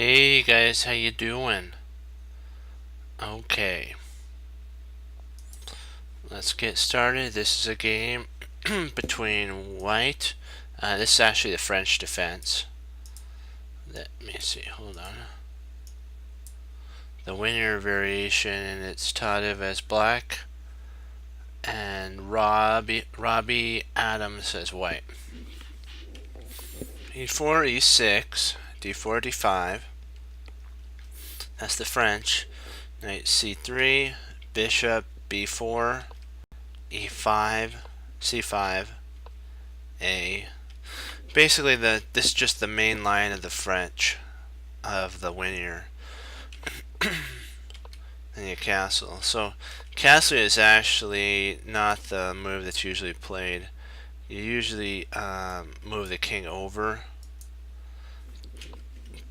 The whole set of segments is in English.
Hey guys, how you doing? Okay, let's get started. This is a game between white. This is actually the French defense. Let me see, hold on. The winner variation, and it's thought of as black, and Robbie Adams as white. E4, E6, D4, D5. That's the French. Knight C3, Bishop B4, E5, C5, A. Basically, this is just the main line of the French of the winner. Then you castle. So castle is actually not the move that's usually played. You usually move the king over.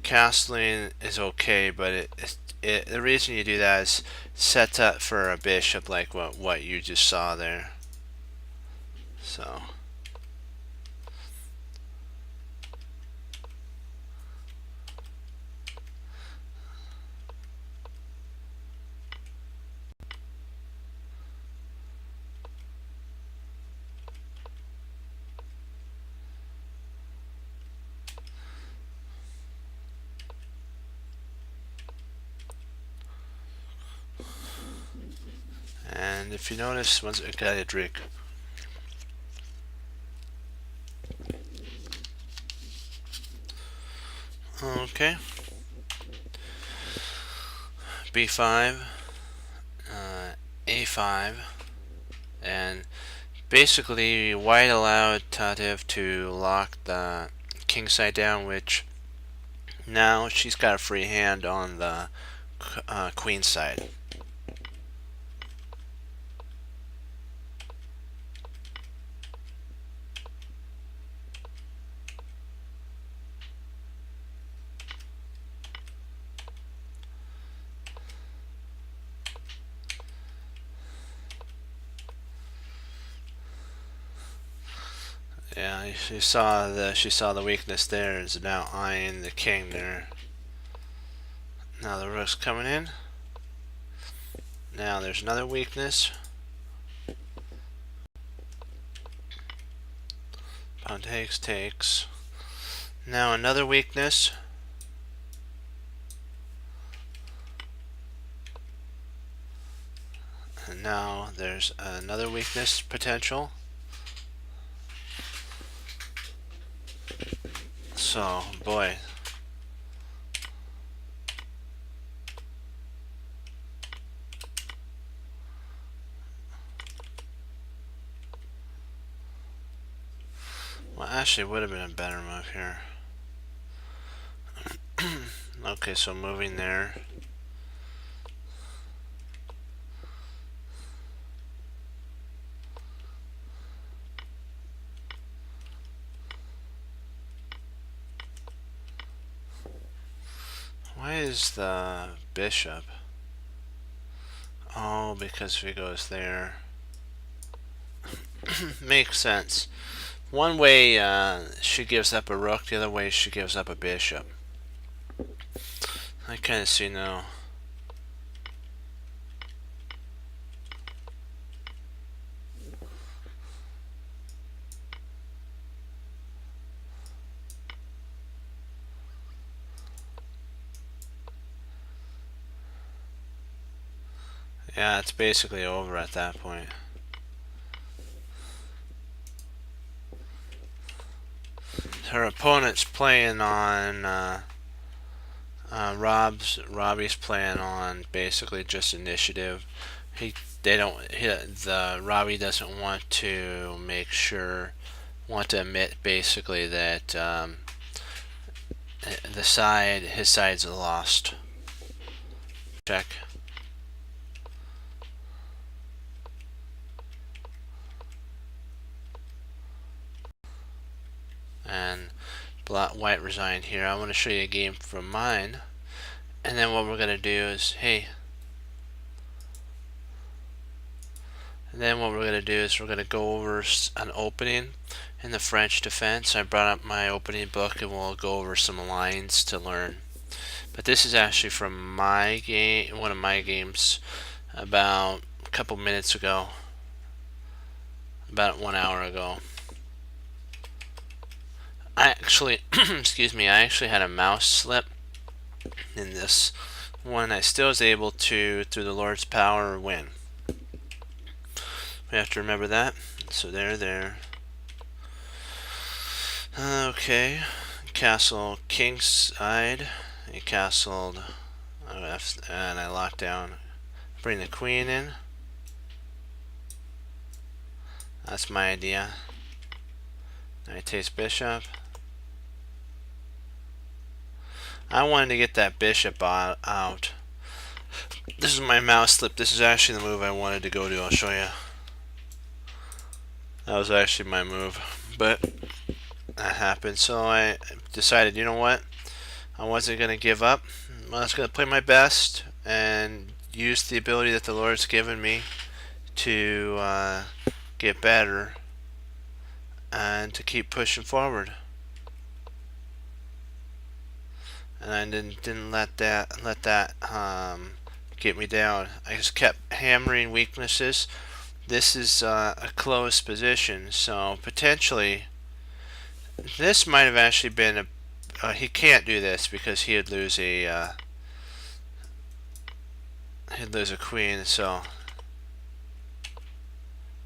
Castling is okay, but the reason you do that is set up for a bishop like what you just saw there. So. And if you notice, once I got a drink. Okay. B5, A5, and basically white allowed Tatev to lock the king side down, which now she's got a free hand on the queen side. Yeah, she saw the weakness there. Is now eyeing the king there. Now the rook's coming in. Now there's another weakness. Pawn takes. Now another weakness. And now there's another weakness potential. So, boy. Well, actually, it would have been a better move here. Okay, so moving there. Why is the bishop? Oh, because if he goes there. Makes sense. One way she gives up a rook, the other way she gives up a bishop. I kind of see now. Yeah, it's basically over at that point. Her opponent's playing on Robbie's playing on basically just initiative. Robbie doesn't want to admit basically that his side's lost. Check. And white resigned here. I want to show you a game from mine. And then what we're going to do is, we're going to go over an opening in the French defense. I brought up my opening book and we'll go over some lines to learn. But this is actually from my game, one of my games, about a couple minutes ago, about 1 hour ago. I actually, excuse me, I actually had a mouse slip in this one. I still was able to, through the Lord's power, win. We have to remember that. So there. Okay, castle kingside. He castled, and I locked down. Bring the queen in. That's my idea. I takes bishop. I wanted to get that bishop out. This is my mouse slip. This is actually the move I wanted to go to. I'll show you. That was actually my move, but that happened. So I decided, you know what? I wasn't going to give up. I was going to play my best and use the ability that the Lord's given me to get better and to keep pushing forward. And I didn't let that get me down. I just kept hammering weaknesses. This is a closed position, so potentially this might have actually been a. He can't do this because he'd lose a queen. So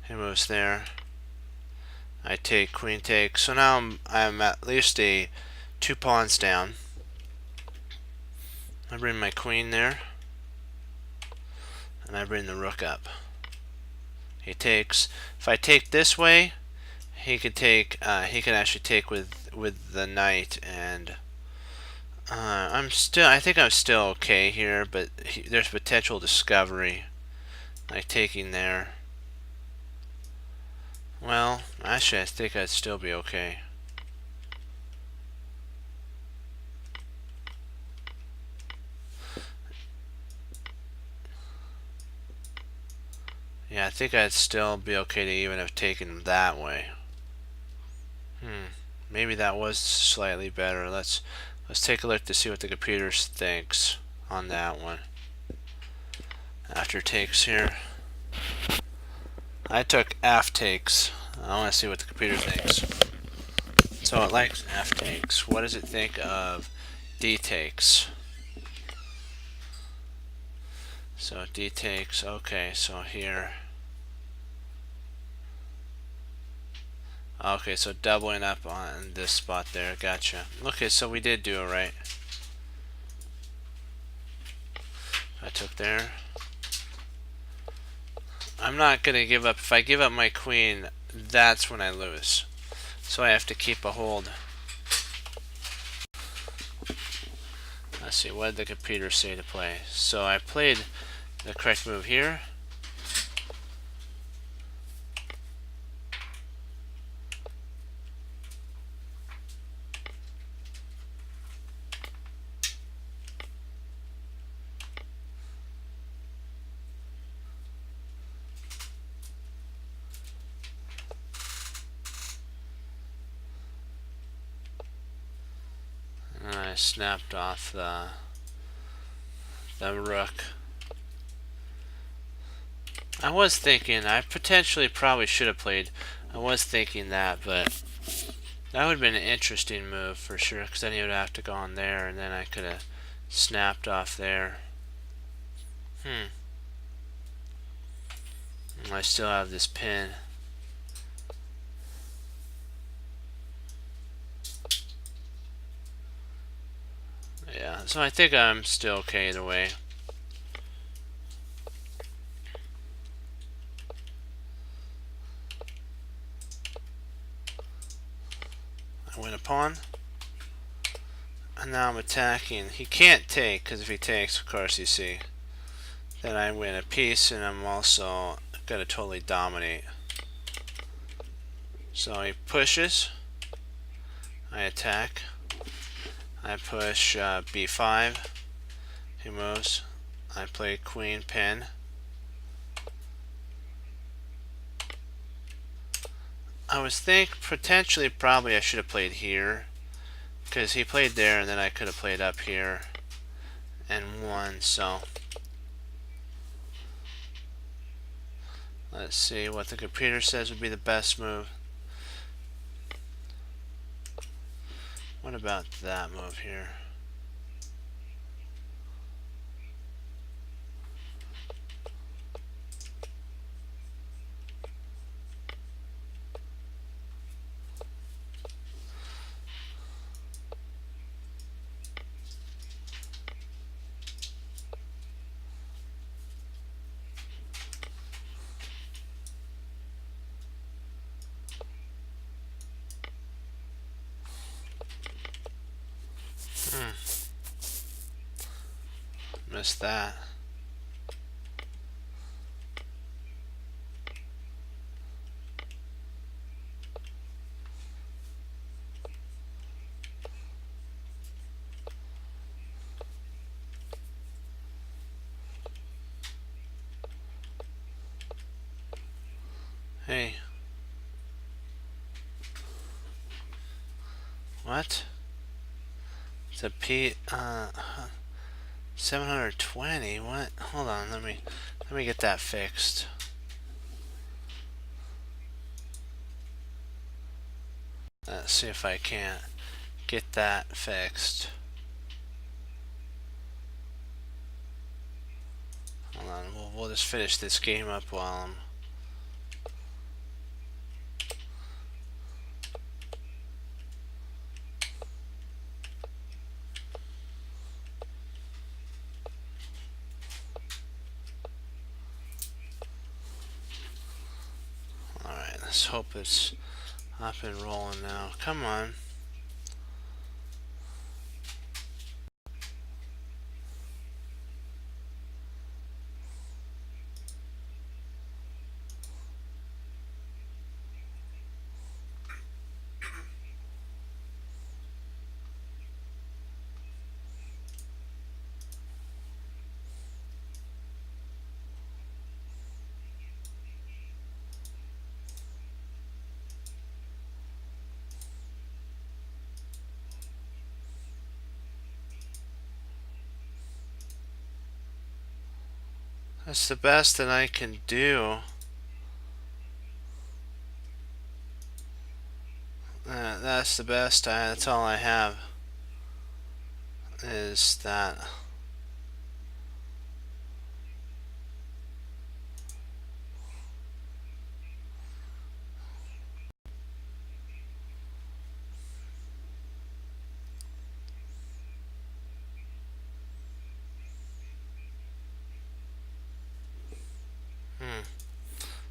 he moves there. I take, queen takes. So now I'm at least 2 pawns down. I bring my queen there, and I bring the rook up. He takes. If I take this way, he could take. He can actually take with the knight, and I think I'm still okay here, but there's potential discovery, like taking there. Well, actually, I think I'd still be okay. Yeah, I think I'd still be okay to even have taken that way. Maybe that was slightly better. Let's take a look to see what the computer thinks on that one. After takes here. I took F takes. I want to see what the computer thinks. So it likes F takes. What does it think of D takes? So D takes. Okay, so here. Okay, so doubling up on this spot there. Gotcha. Okay, so we did do it right. I took there. I'm not going to give up. If I give up my queen, that's when I lose. So I have to keep a hold. Let's see, what did the computer say to play? So I played the correct move here. And I snapped off the rook. I was thinking, I potentially probably should have played. I was thinking that, but that would have been an interesting move for sure, because then he would have to go on there, and then I could have snapped off there. I still have this pin. Yeah, so I think I'm still okay either way. I win a pawn. And now I'm attacking. He can't take, because if he takes, of course, you see, then I win a piece, and I'm also going to totally dominate. So he pushes. I attack. I push b5. He moves. I play queen pin. I was potentially probably I should have played here, because he played there and then I could have played up here. and 1. So let's see what the computer says would be the best move. What about that move here? Missed that. Hey. What? It's a P 720. What? Hold on, let me get that fixed. Let's see if I can't get that fixed. Hold on, we'll just finish this game up while I'm... Alright, let's hope it's up and rolling now. Come on. That's the best that I can do. That's the best. That's all I have. Is that...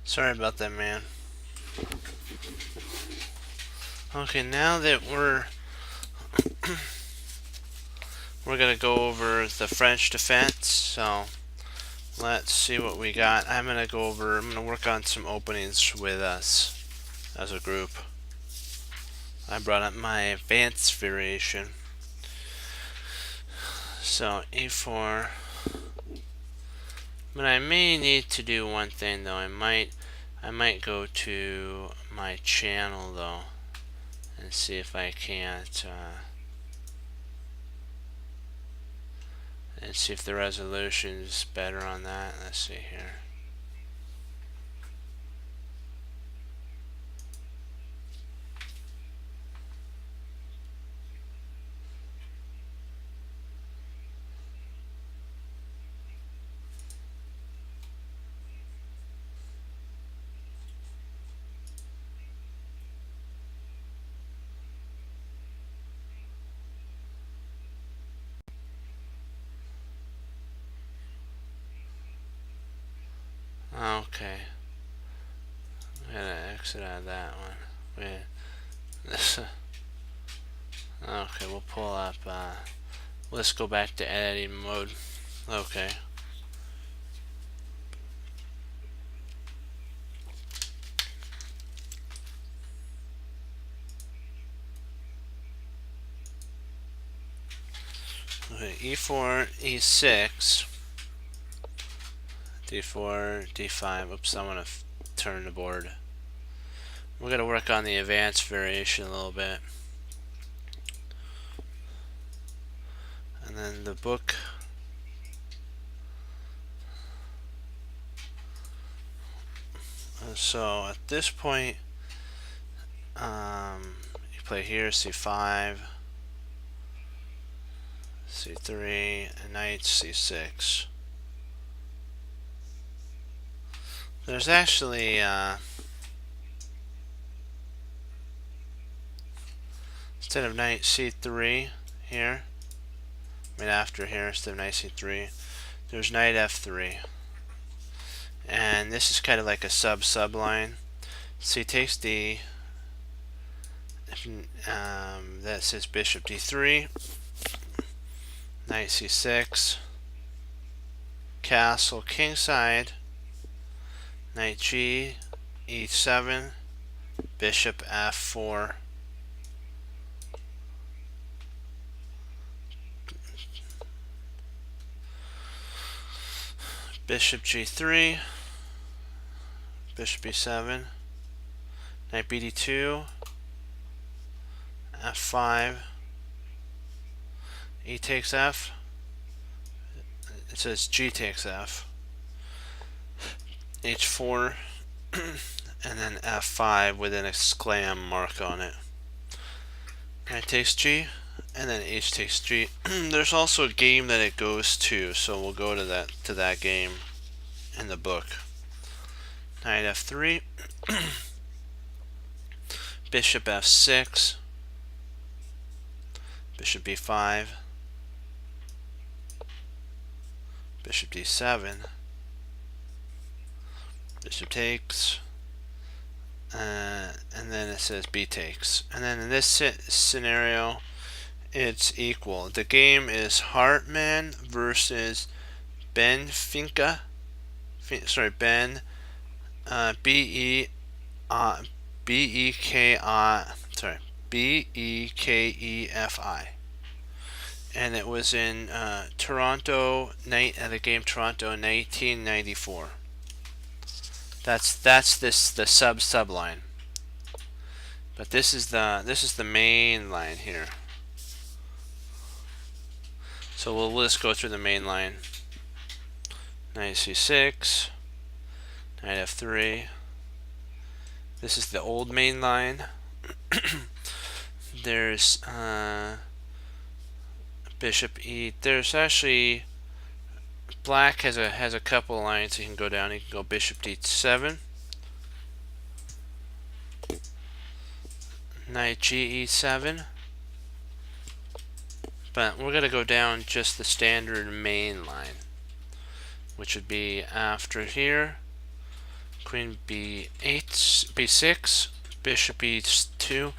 Sorry about that, man. Okay, now that we're gonna go over the French defense, so let's see what we got. I'm gonna work on some openings with us as a group. I brought up my advanced variation. So E4. But I may need to do one thing though. I might go to my channel though and see if I can't and see if the resolution is better on that. Let's see here. Okay. I'm gonna exit out of that one. Wait. Okay, we'll pull up let's go back to editing mode. Okay. Okay, E4, E6, D4, D5. Oops, I want to turn the board. We're going to work on the advanced variation a little bit. And then the book So at this point, you play here, c5, c3, and knight c6. There's actually instead of knight c3 here, I mean after here, instead of knight c3, there's knight f3. And this is kind of like a sub line. C takes d. That says bishop d3, knight c6, castle kingside, knight g, e7, bishop f4, bishop g3, bishop e7, knight bd2, f5, e takes f, it says g takes f, h4, and then f5 with an exclam mark on it. Knight takes g, and then h takes g. There's also a game that it goes to, so we'll go to that game in the book. Knight f3, bishop f6, bishop b5, bishop d7, bishop takes, and then it says b takes. And then in this scenario, it's equal. The game is Hartmann versus Benfica. Sorry, Ben Bekefi, and it was in Toronto the game Toronto 1994. That's the sub line, but this is the main line here. So we'll just go through the main line. Knight c6, knight f3. This is the old main line. There's bishop e. There's actually black has a couple of lines you can go down. You can go bishop d7, knight g e7. But we're going to go down just the standard main line, which would be after here, queen b8, b6, bishop e2,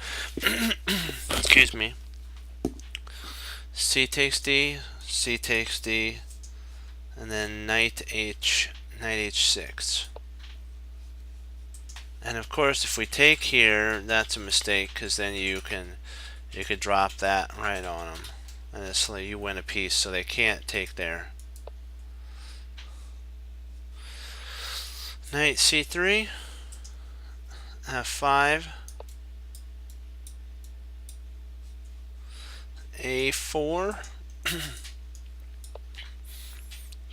excuse me, c takes d, and then knight h6. And of course, if we take here, that's a mistake, because then you could drop that right on them. And it's like you win a piece, so they can't take there. Knight c3, f5, a4,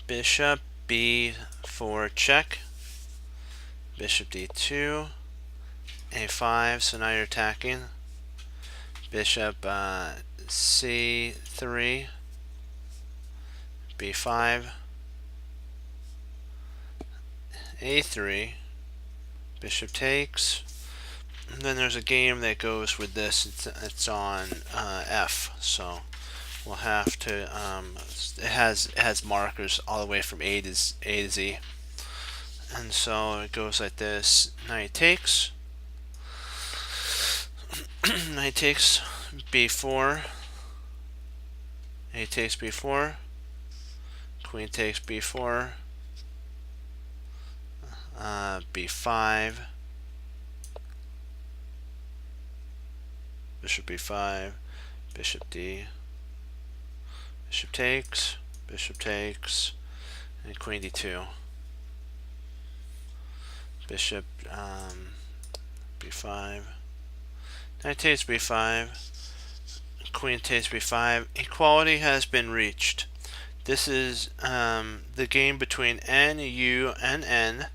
bishop b4 check, bishop d2, a5, so now you're attacking, bishop c3, b5, a3, bishop takes, and then there's a game that goes with this. It's on f, so we'll have to it has markers all the way from A to Z, and so it goes like this: knight takes, knight takes b4, a takes b4, queen takes b4, b5, bishop b5, bishop d, bishop takes, and queen d2, bishop b5, knight takes b5, queen takes b5. Equality has been reached. This is the game between N, U, and N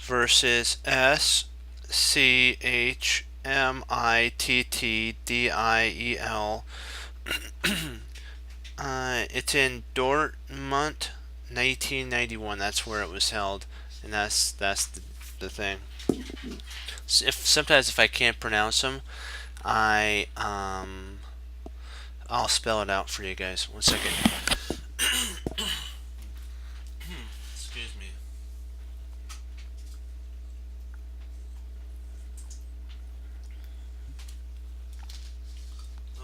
versus SCHMITTDIEL. It's in Dortmund, 1991. That's where it was held, and that's the thing. So sometimes if I can't pronounce them, I'll spell it out for you guys. 1 second. Excuse me.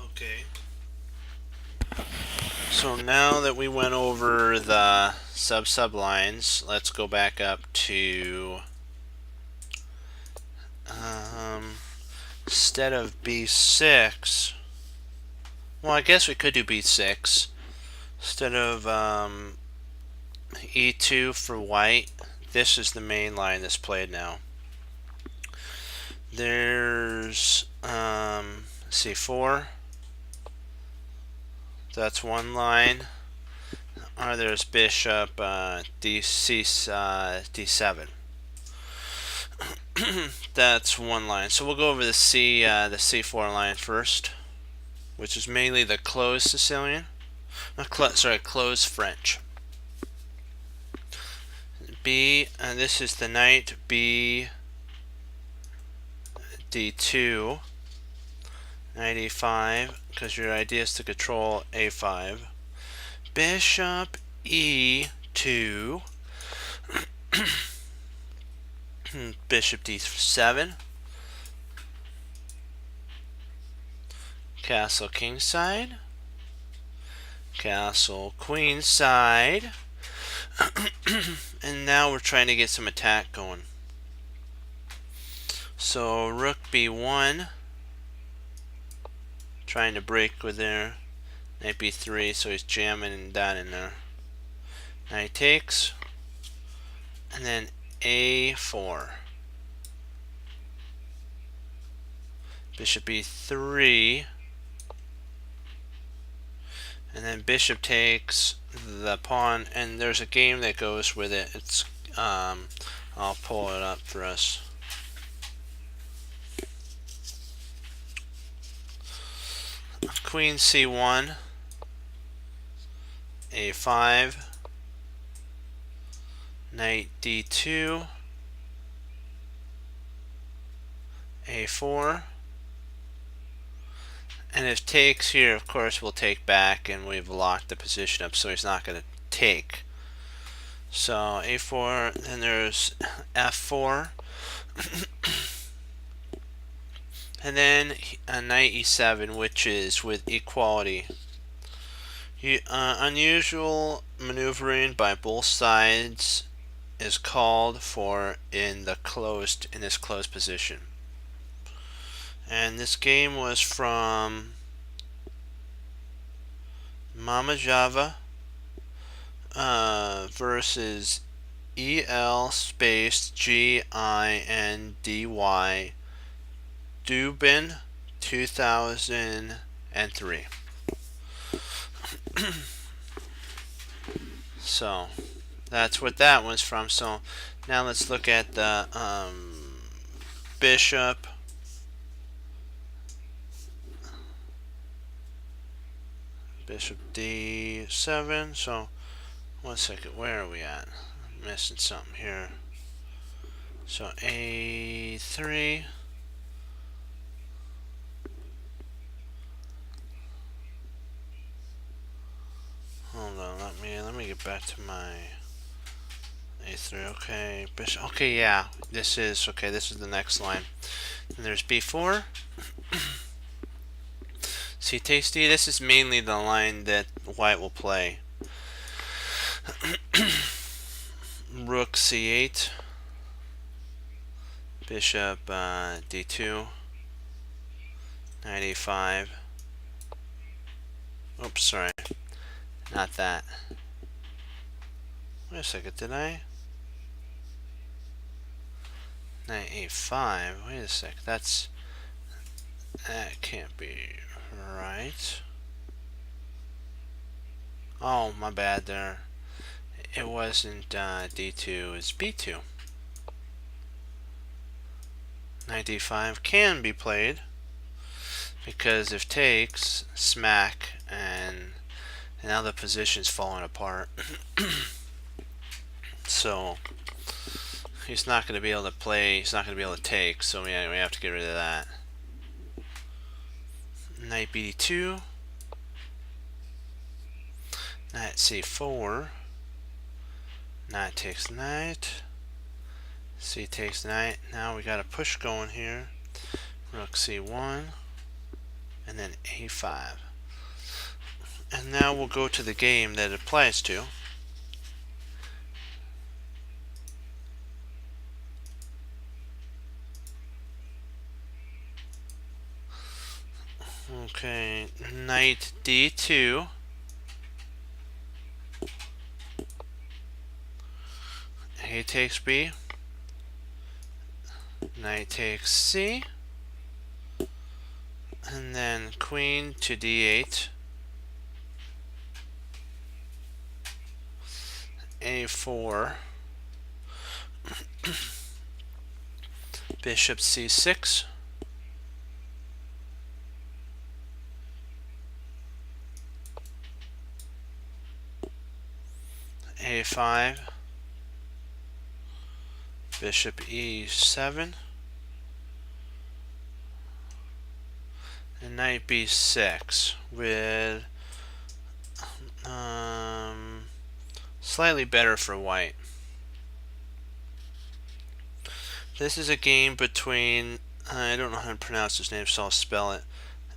Okay. So now that we went over the sublines, let's go back up to instead of B6. Well, I guess we could do B6 instead of E2 for white. This is the main line that's played now. There's C4. That's one line. Or there's bishop D7. That's one line. So we'll go over the C4 line first, which is mainly the closed Sicilian. Closed French. B, and this is the knight B D2, knight E5, because your idea is to control A5. Bishop E2, bishop D7, castle kingside, castle queenside, and now we're trying to get some attack going. So rook B1, trying to break with there. Knight B3, so he's jamming that in there. Knight takes, and then A4. Bishop B3, and then bishop takes the pawn, and there's a game that goes with it. It's I'll pull it up for us. Queen C1, A5, knight D2, A4, and if takes here, of course, we'll take back, and we've locked the position up, so he's not going to take. So A4, then there's F4, and then knight E7, which is with equality. Unusual maneuvering by both sides is called for in this closed position. And this game was from Mama Java versus EL space GINDY Dubin 2003. So that's what that one's from. So now let's look at the bishop D7. So 1 second, where are we at? I'm missing something here. So A3. Hold on, let me get back to my A3. Okay, bishop. Okay, yeah, this is the next line. And there's B4. See, tasty. This is mainly the line that white will play. Rook C8. Bishop D2. Knight A5. Oops, sorry. Not that. Wait a second, did I? Knight A5. Wait a sec. That can't be right. Oh, my bad there. It wasn't D2, it's B2. Knight d5 can be played, because if takes, smack, and now the position's falling apart. So he's not going to be able to play, he's not going to be able to take, so we have to get rid of that. Knight bd2, knight c4, knight takes knight, c takes knight. Now we got a push going here. Rook c1, and then a5. And now we'll go to the game that it applies to. Okay, knight d2, a takes b, knight takes c, and then queen to d8, a4, bishop c6, a5, bishop e7, and knight b6 with slightly better for white. This is a game between, I don't know how to pronounce his name, so I'll spell it,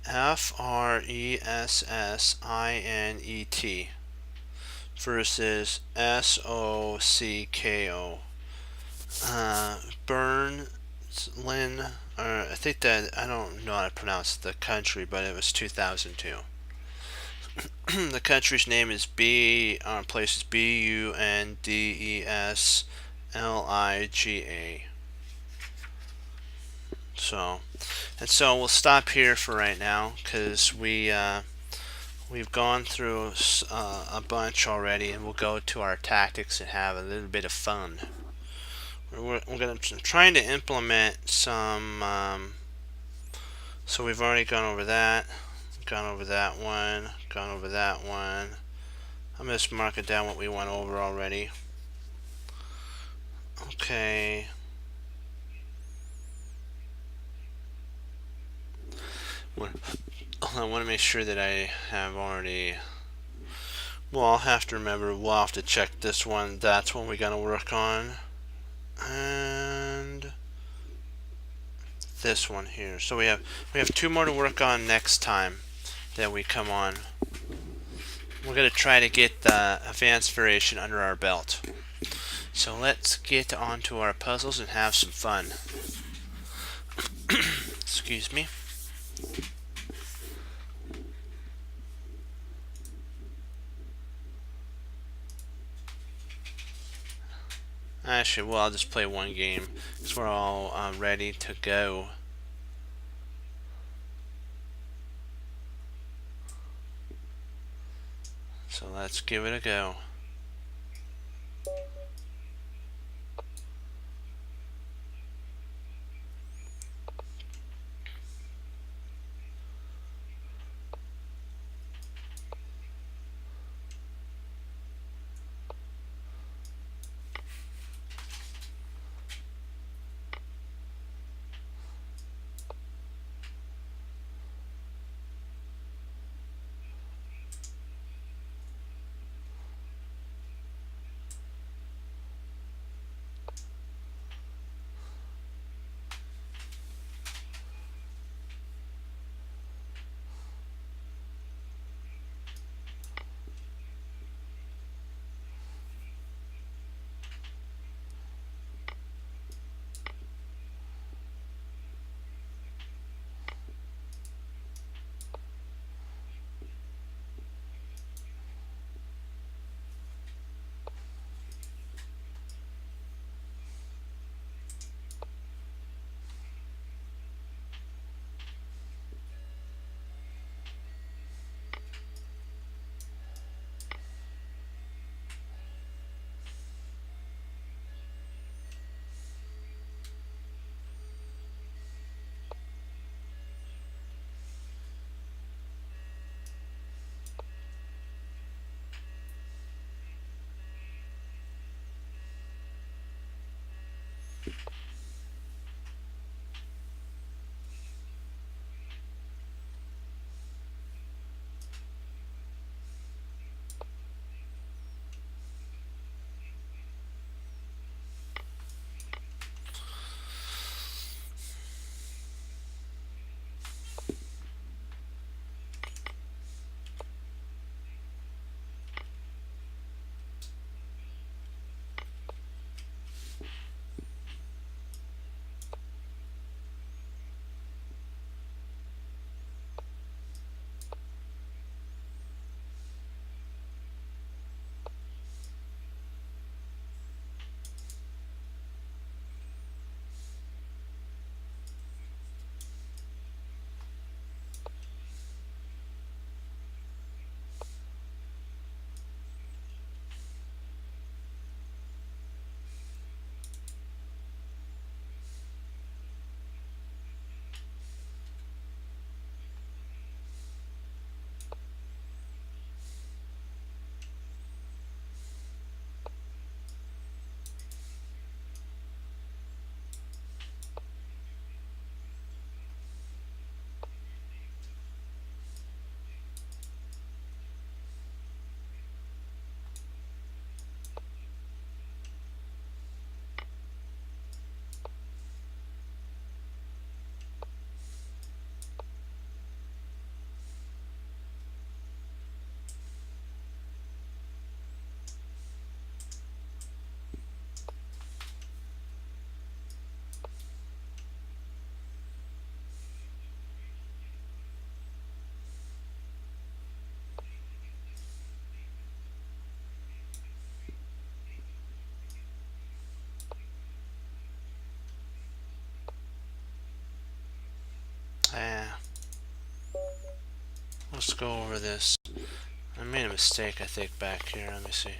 Fressisnet versus Socko. Burns Lynn, I think that, I don't know how to pronounce the country, but it was 2002. The country's name is place is Bundesliga. So we'll stop here for right now, because we've gone through a bunch already, and we'll go to our tactics and have a little bit of fun. We're trying to implement some. So we've already gone over that, gone over that one. I'm just marking down what we went over already. Okay. I want to make sure that I have already. Well, I'll have to remember. We'll have to check this one. That's one we're gonna work on, and this one here. So we have two more to work on next time that we come on. We're gonna try to get the advanced variation under our belt. So let's get onto our puzzles and have some fun. Excuse me. Actually, well, I'll just play one game because we're all ready to go. So let's give it a go. go over this. I made a mistake, I think, back here. Let me see.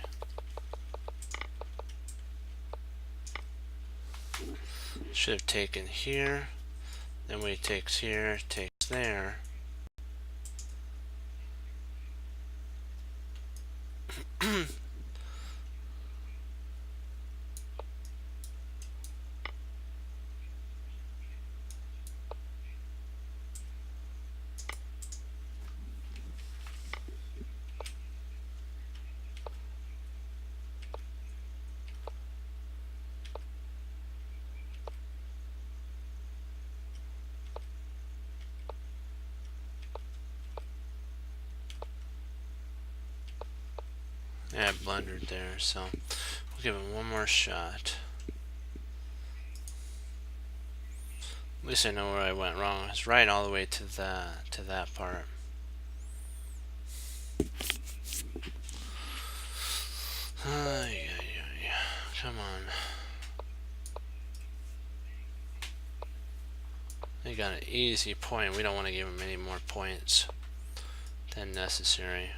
Should have taken here. Then we takes here, takes there. Yeah, I blundered there, so we'll give it one more shot. At least I know where I went wrong. It's right all the way to that part. Come on. They got an easy point. We don't want to give them any more points than necessary.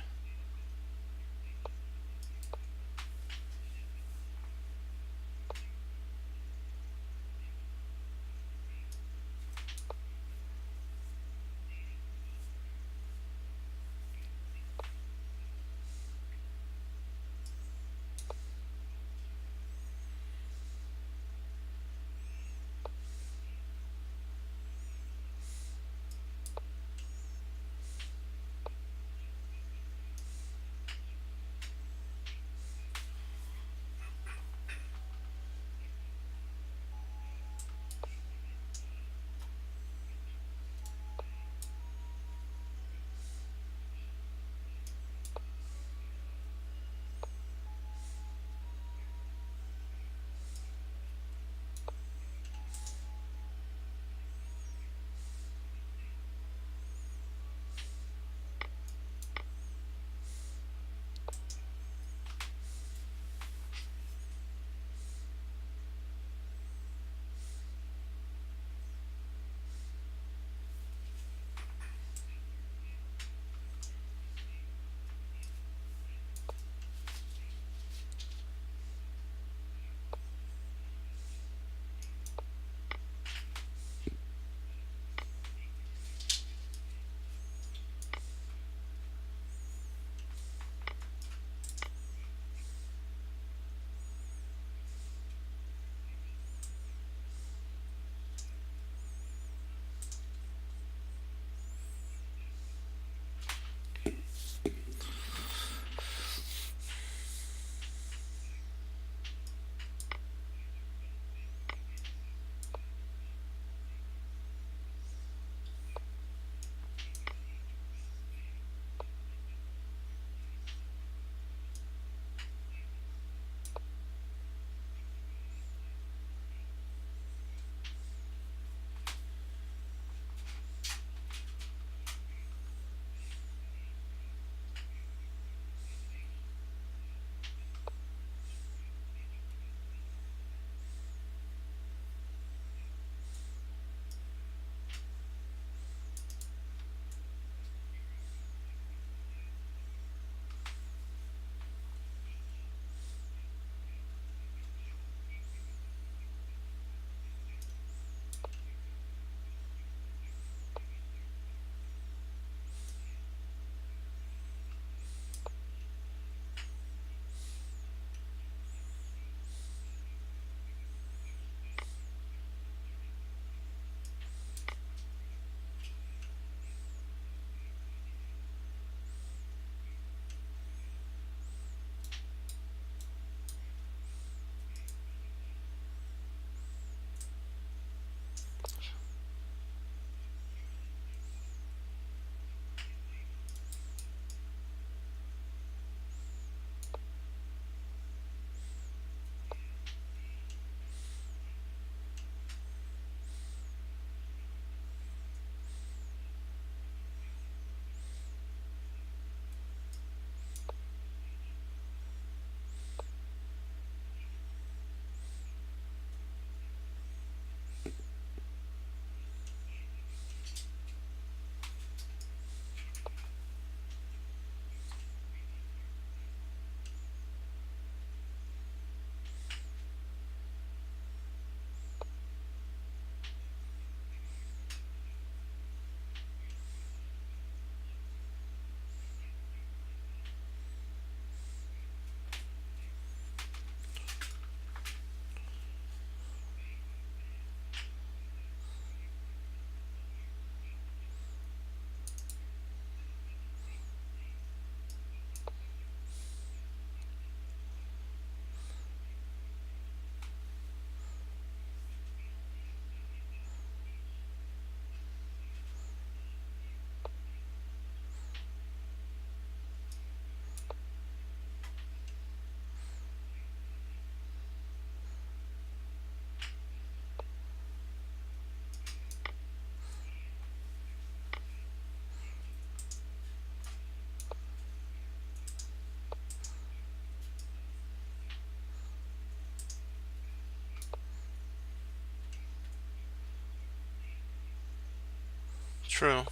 True.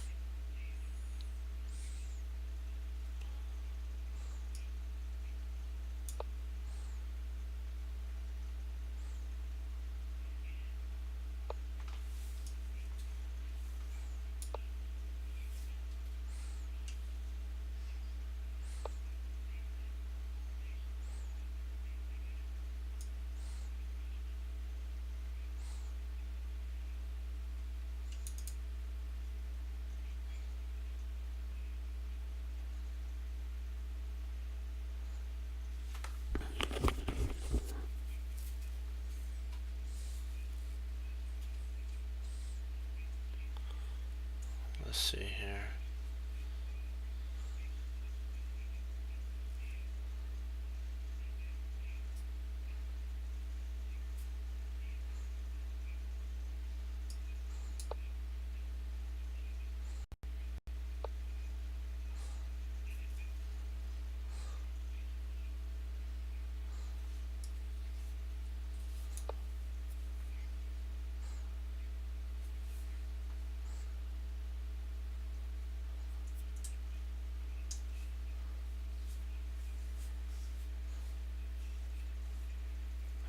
Let's see here.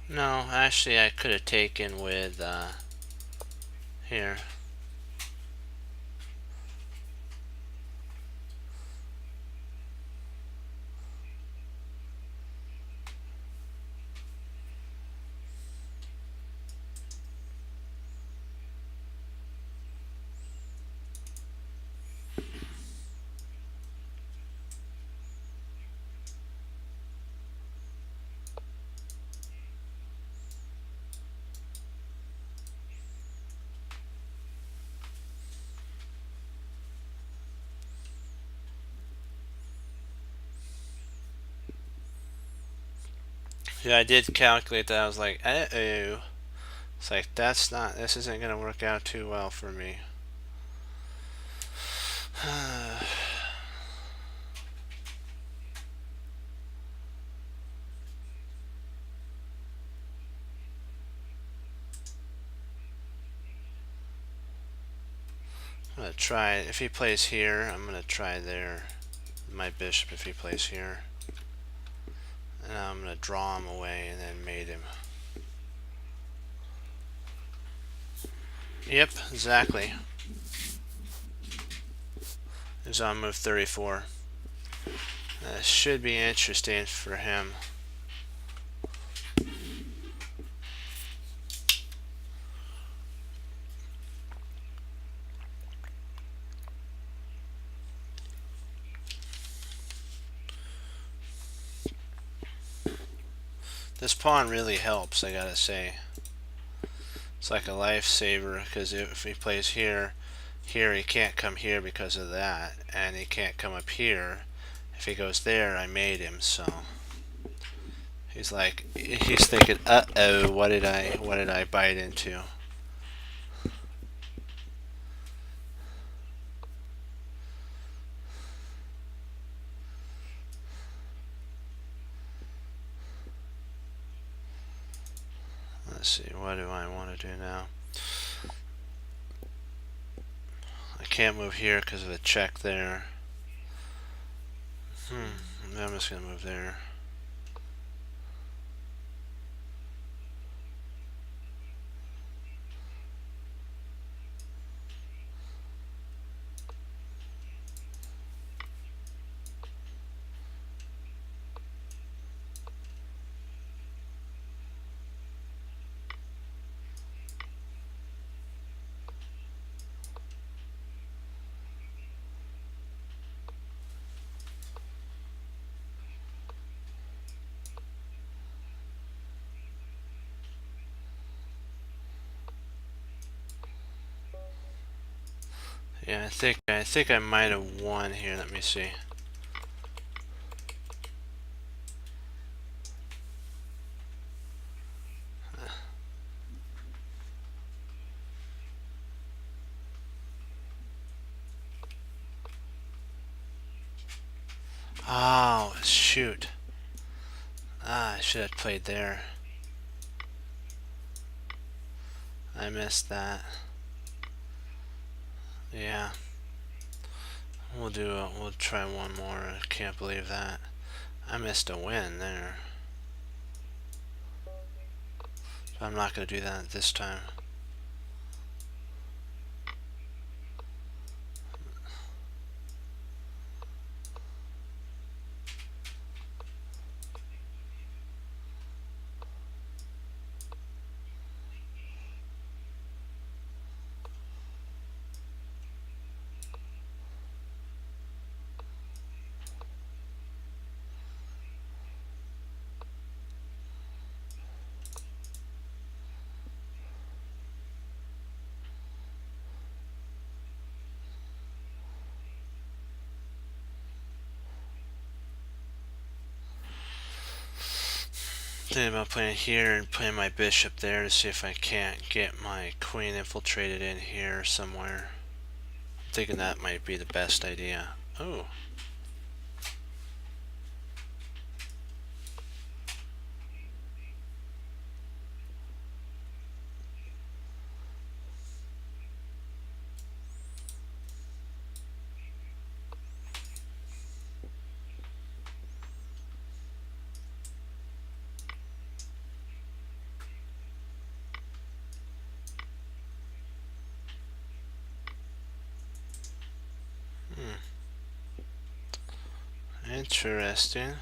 No, actually I could have taken with here. Yeah, I did calculate that. I was like, uh-oh. It's like, this isn't going to work out too well for me. I'm going to try, if he plays here, I'm going to try there. My bishop if he plays here. And I'm going to draw him away and then mate him. Yep, exactly. He's on move 34. That should be interesting for him. This pawn really helps, I gotta say. It's like a lifesaver, because if he plays here, he can't come here because of that, and he can't come up here. If he goes there, I made him, so he's like, he's thinking, uh-oh, what did I bite into? Let's see, what do I want to do now? I can't move here because of the check there. I'm just gonna move there. Yeah, I think I might have won here. Let me see. Oh, shoot. I should have played there. I missed that. Yeah. We'll try one more. I can't believe that. I missed a win there. I'm not going to do that this time. Thinking about playing here and playing my bishop there to see if I can't get my queen infiltrated in here somewhere. I'm thinking that might be the best idea. Oh. Interesting.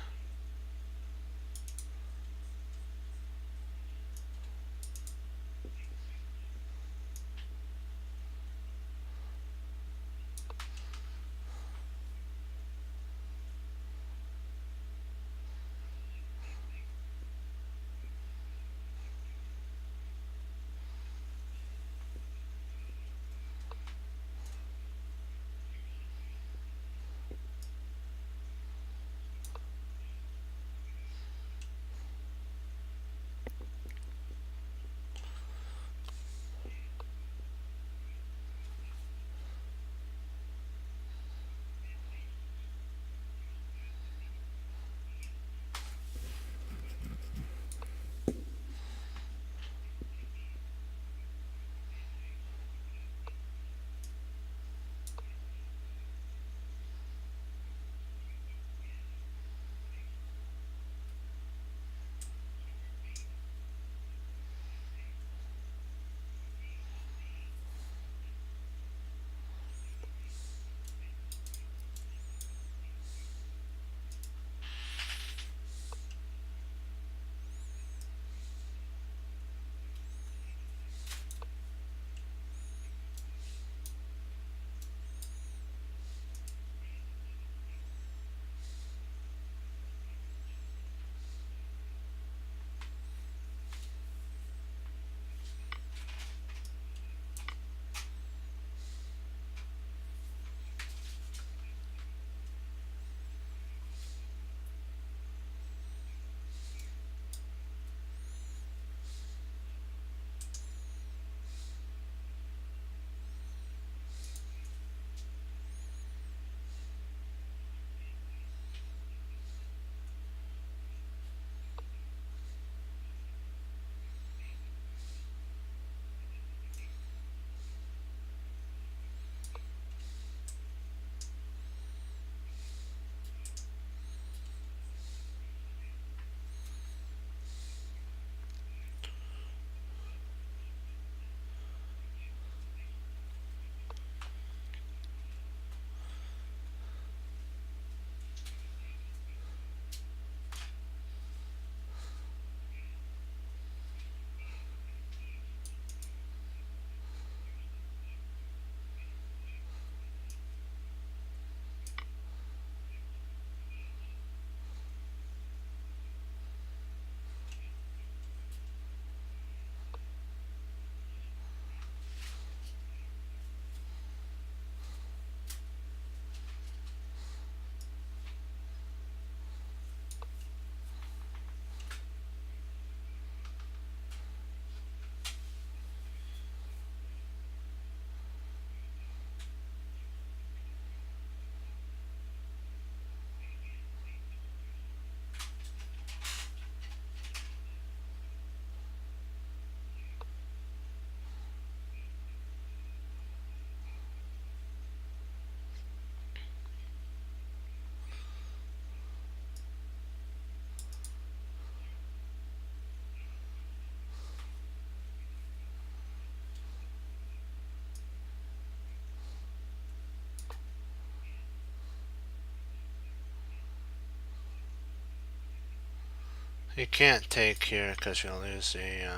He can't take here because he'll lose a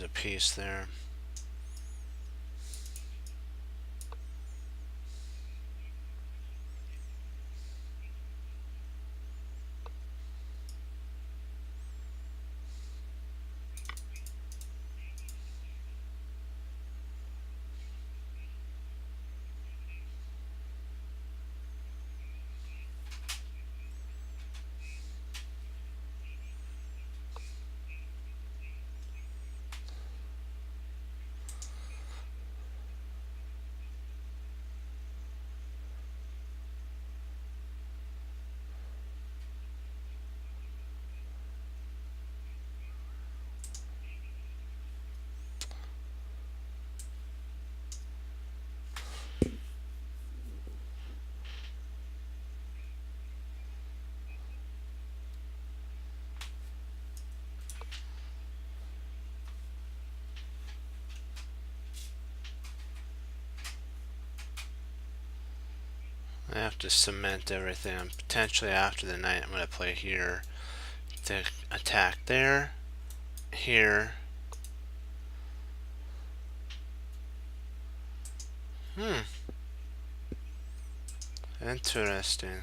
piece there. I have to cement everything. And potentially after the knight, I'm going to play here to attack there, here. Interesting.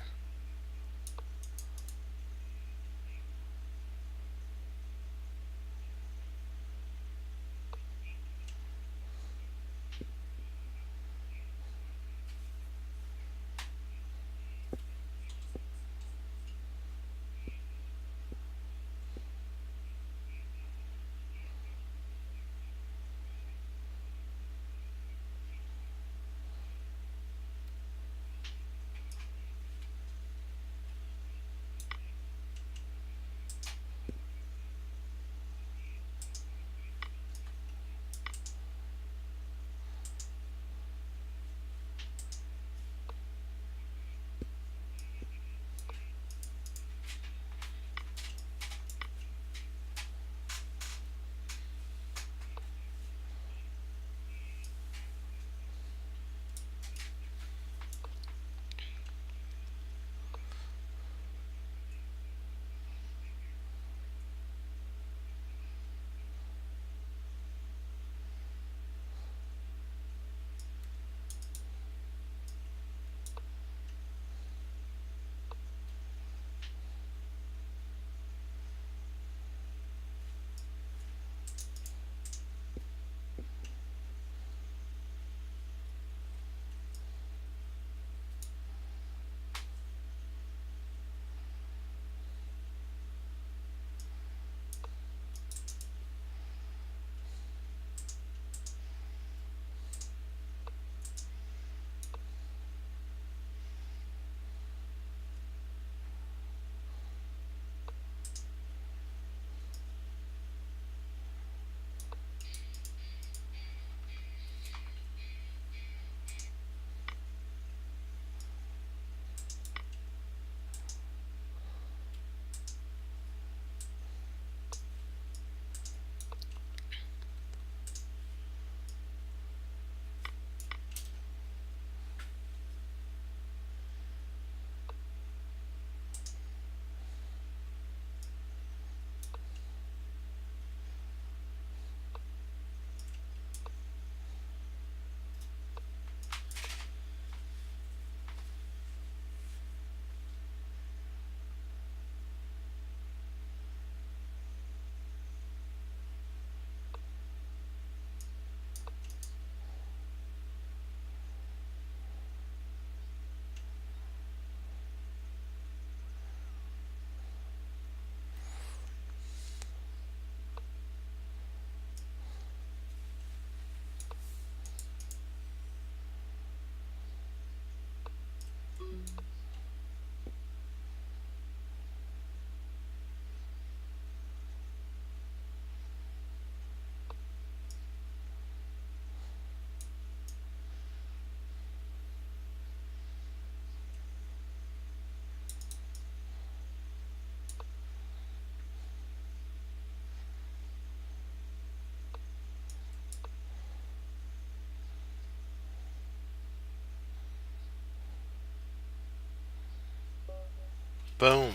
Boom.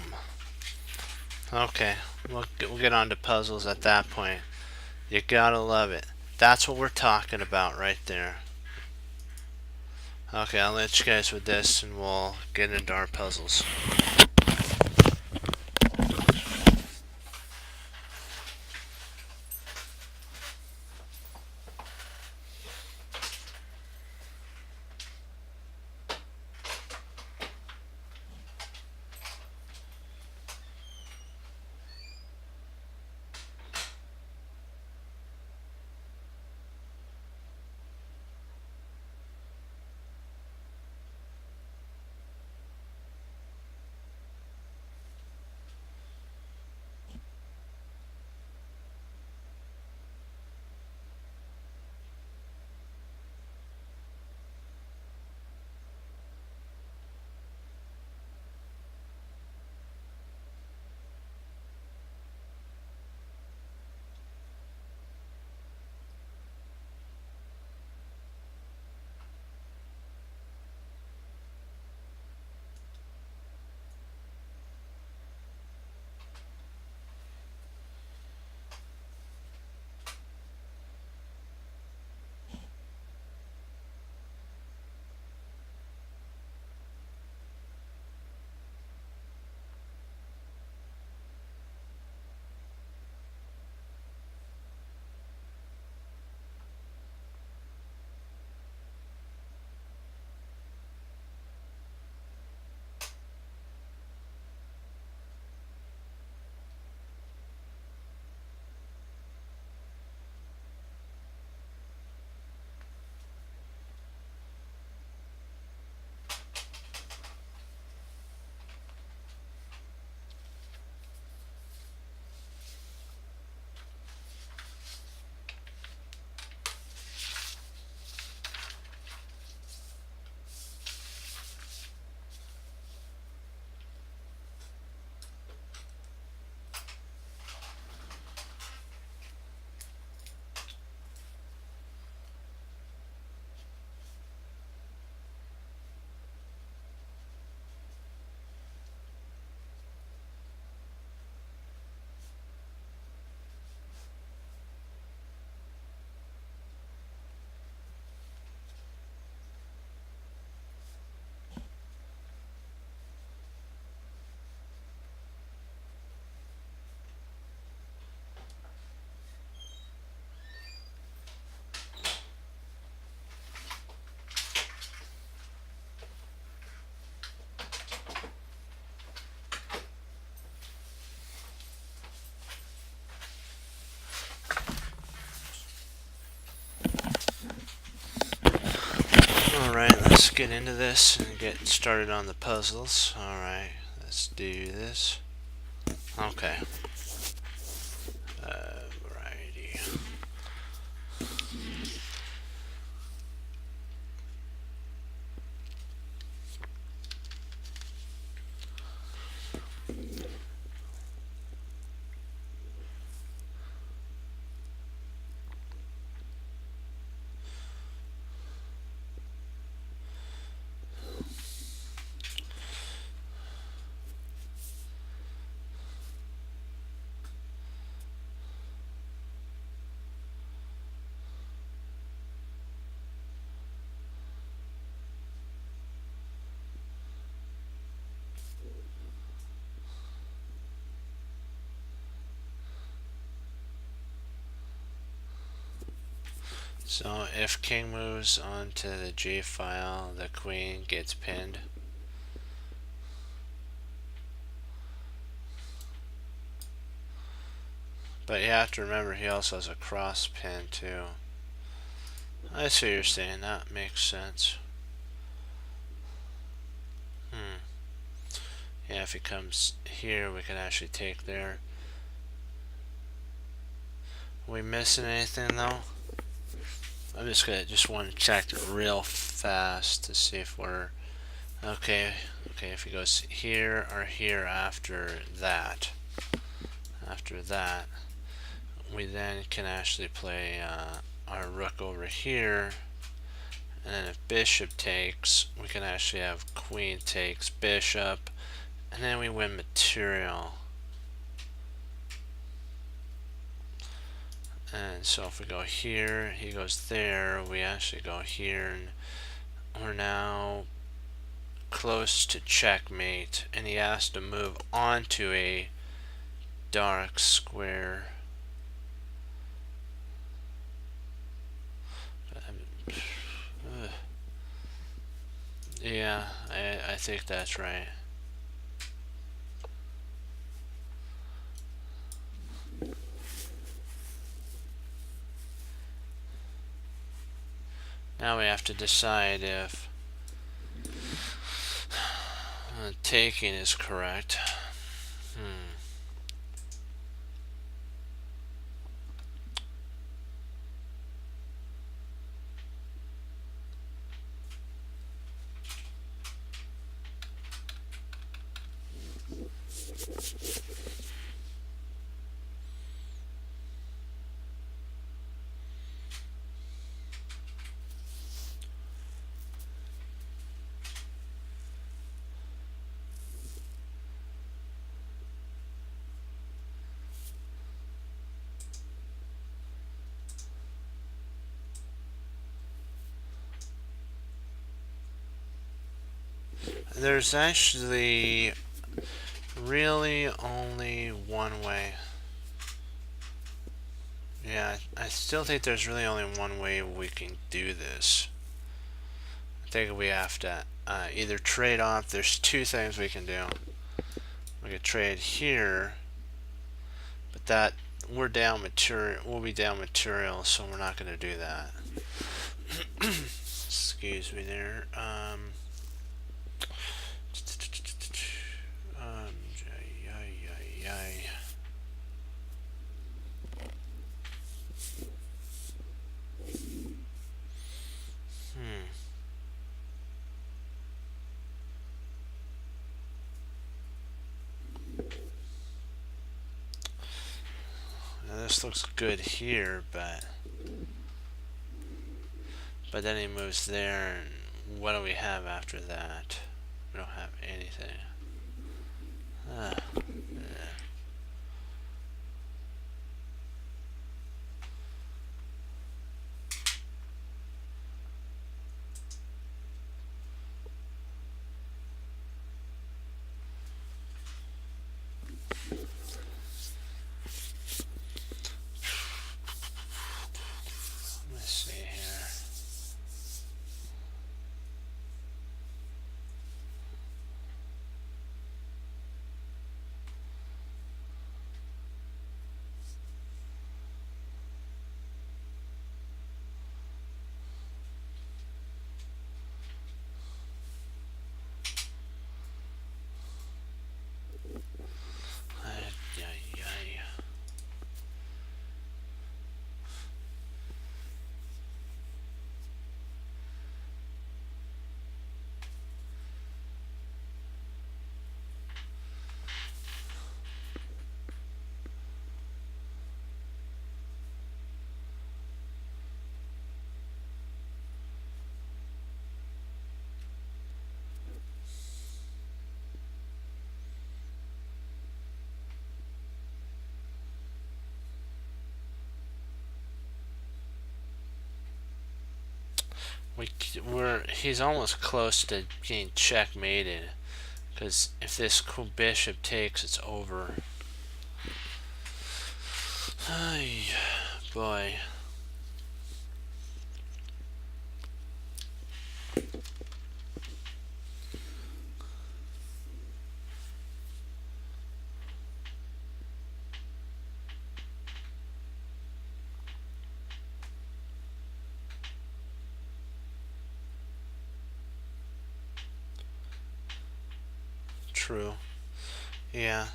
Okay, we'll get on to puzzles at that point. You gotta love it. That's what we're talking about right there. Okay, I'll let you guys with this and we'll get into our puzzles. Alright, let's get into this and get started on the puzzles. Alright, let's do this. Okay. Variety. So if king moves onto the G file, the queen gets pinned. But you have to remember he also has a cross pin too. I see what you're saying, that makes sense. Yeah, if he comes here, we can actually take there. Are we missing anything though? I'm just want to check it real fast to see if we're okay. Okay, if he goes here or here after that, we then can actually play our rook over here, and then if bishop takes, we can actually have queen takes bishop, and then we win material. And so if we go here, he goes there, we actually go here, and we're now close to checkmate, and he has to move onto a dark square. Yeah, I think that's right. Now we have to decide if taking is correct. There's actually really only one way. Yeah, I still think there's really only one way we can do this. I think we have to either trade off. There's two things we can do. We could trade here, but that we're down material. We'll be down material, so we're not going to do that. Excuse me there. Now this looks good here, but then he moves there, and what do we have after that? We don't have anything. Yeah. Let's see here. He's almost close to getting checkmated, because if this bishop takes, it's over. Ay, boy. True. Yeah.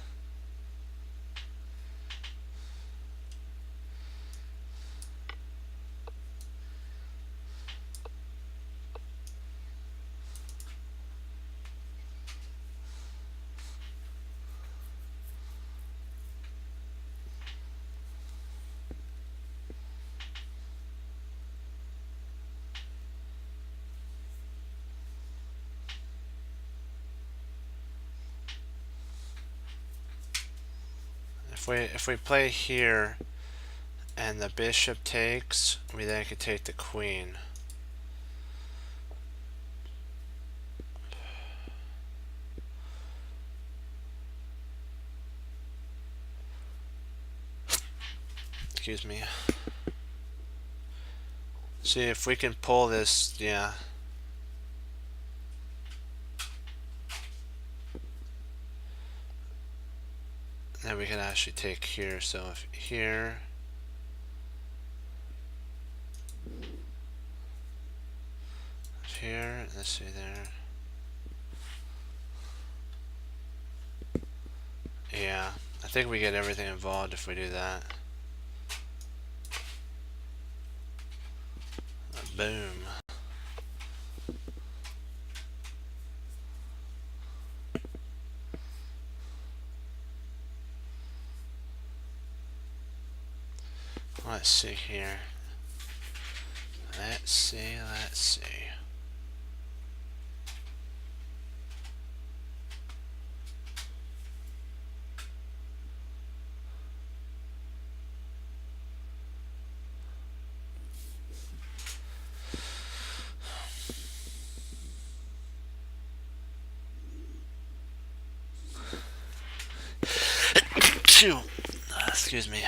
If we play here, and the bishop takes, we then can take the queen. Excuse me. See if we can pull this, yeah. Then we can actually take here. So if here, here, let's see there. Yeah, I think we get everything involved if we do that. Boom. Let's see here. Let's see. Phew. Excuse me.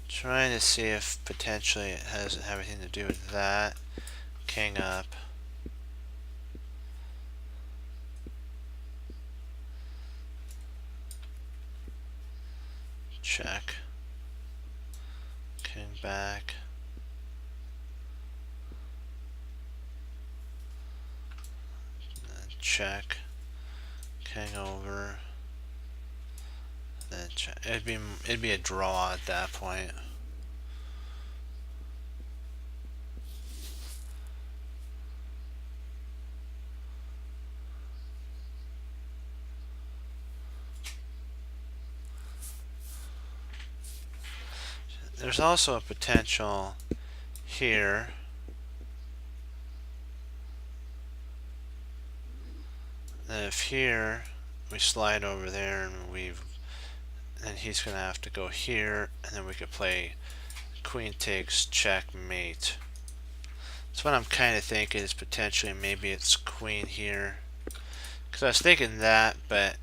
Trying to see if potentially it has everything to do with that. King up. Check. King back. Check. King over. Then check. It'd be a draw at that point. There's also a potential here. That if here we slide over there and he's gonna have to go here, and then we could play queen takes checkmate. That's what I'm kind of thinking is potentially maybe it's queen here. Because I was thinking that, but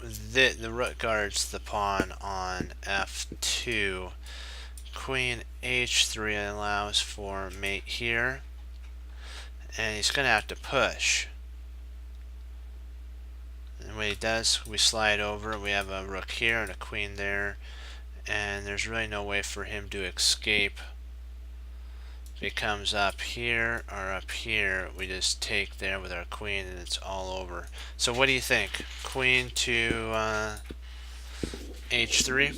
the rook guards the pawn on f2. Queen h3 allows for mate here, and he's gonna have to push. And when he does, we slide over. We have a rook here and a queen there, and there's really no way for him to escape. If he comes up here or up here, we just take there with our queen, and it's all over. So what do you think? Queen to h3?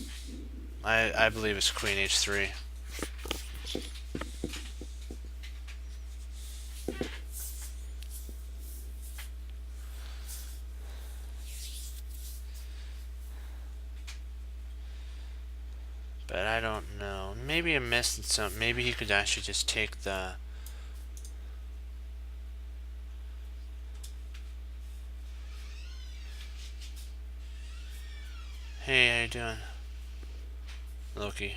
I believe it's queen h3. But I don't know. Maybe I'm missing something. Maybe he could actually just take the... Hey, how you doing? Loki.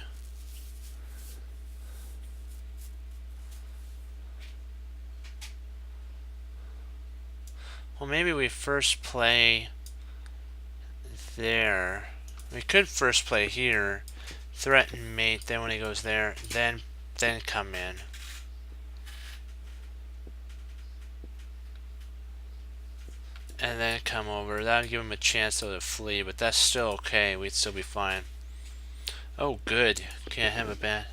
Well, maybe we first play there. We could first play here, threaten mate, then when he goes there, then come in. And then come over. That'll give him a chance to flee, but that's still okay. We'd still be fine. Oh, good. Can't have a bad...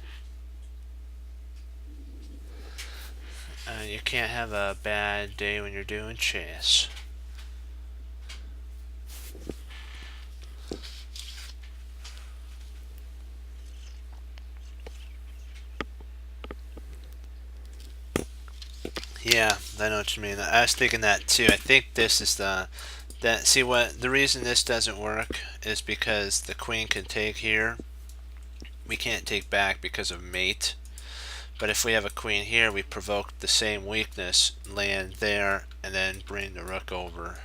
you can't have a bad day when you're doing chess. Yeah, I know what you mean. I was thinking that too. I think this is that. See, what the reason this doesn't work is because the queen can take here. We can't take back because of mate. But if we have a queen here, we provoke the same weakness, land there, and then bring the rook over.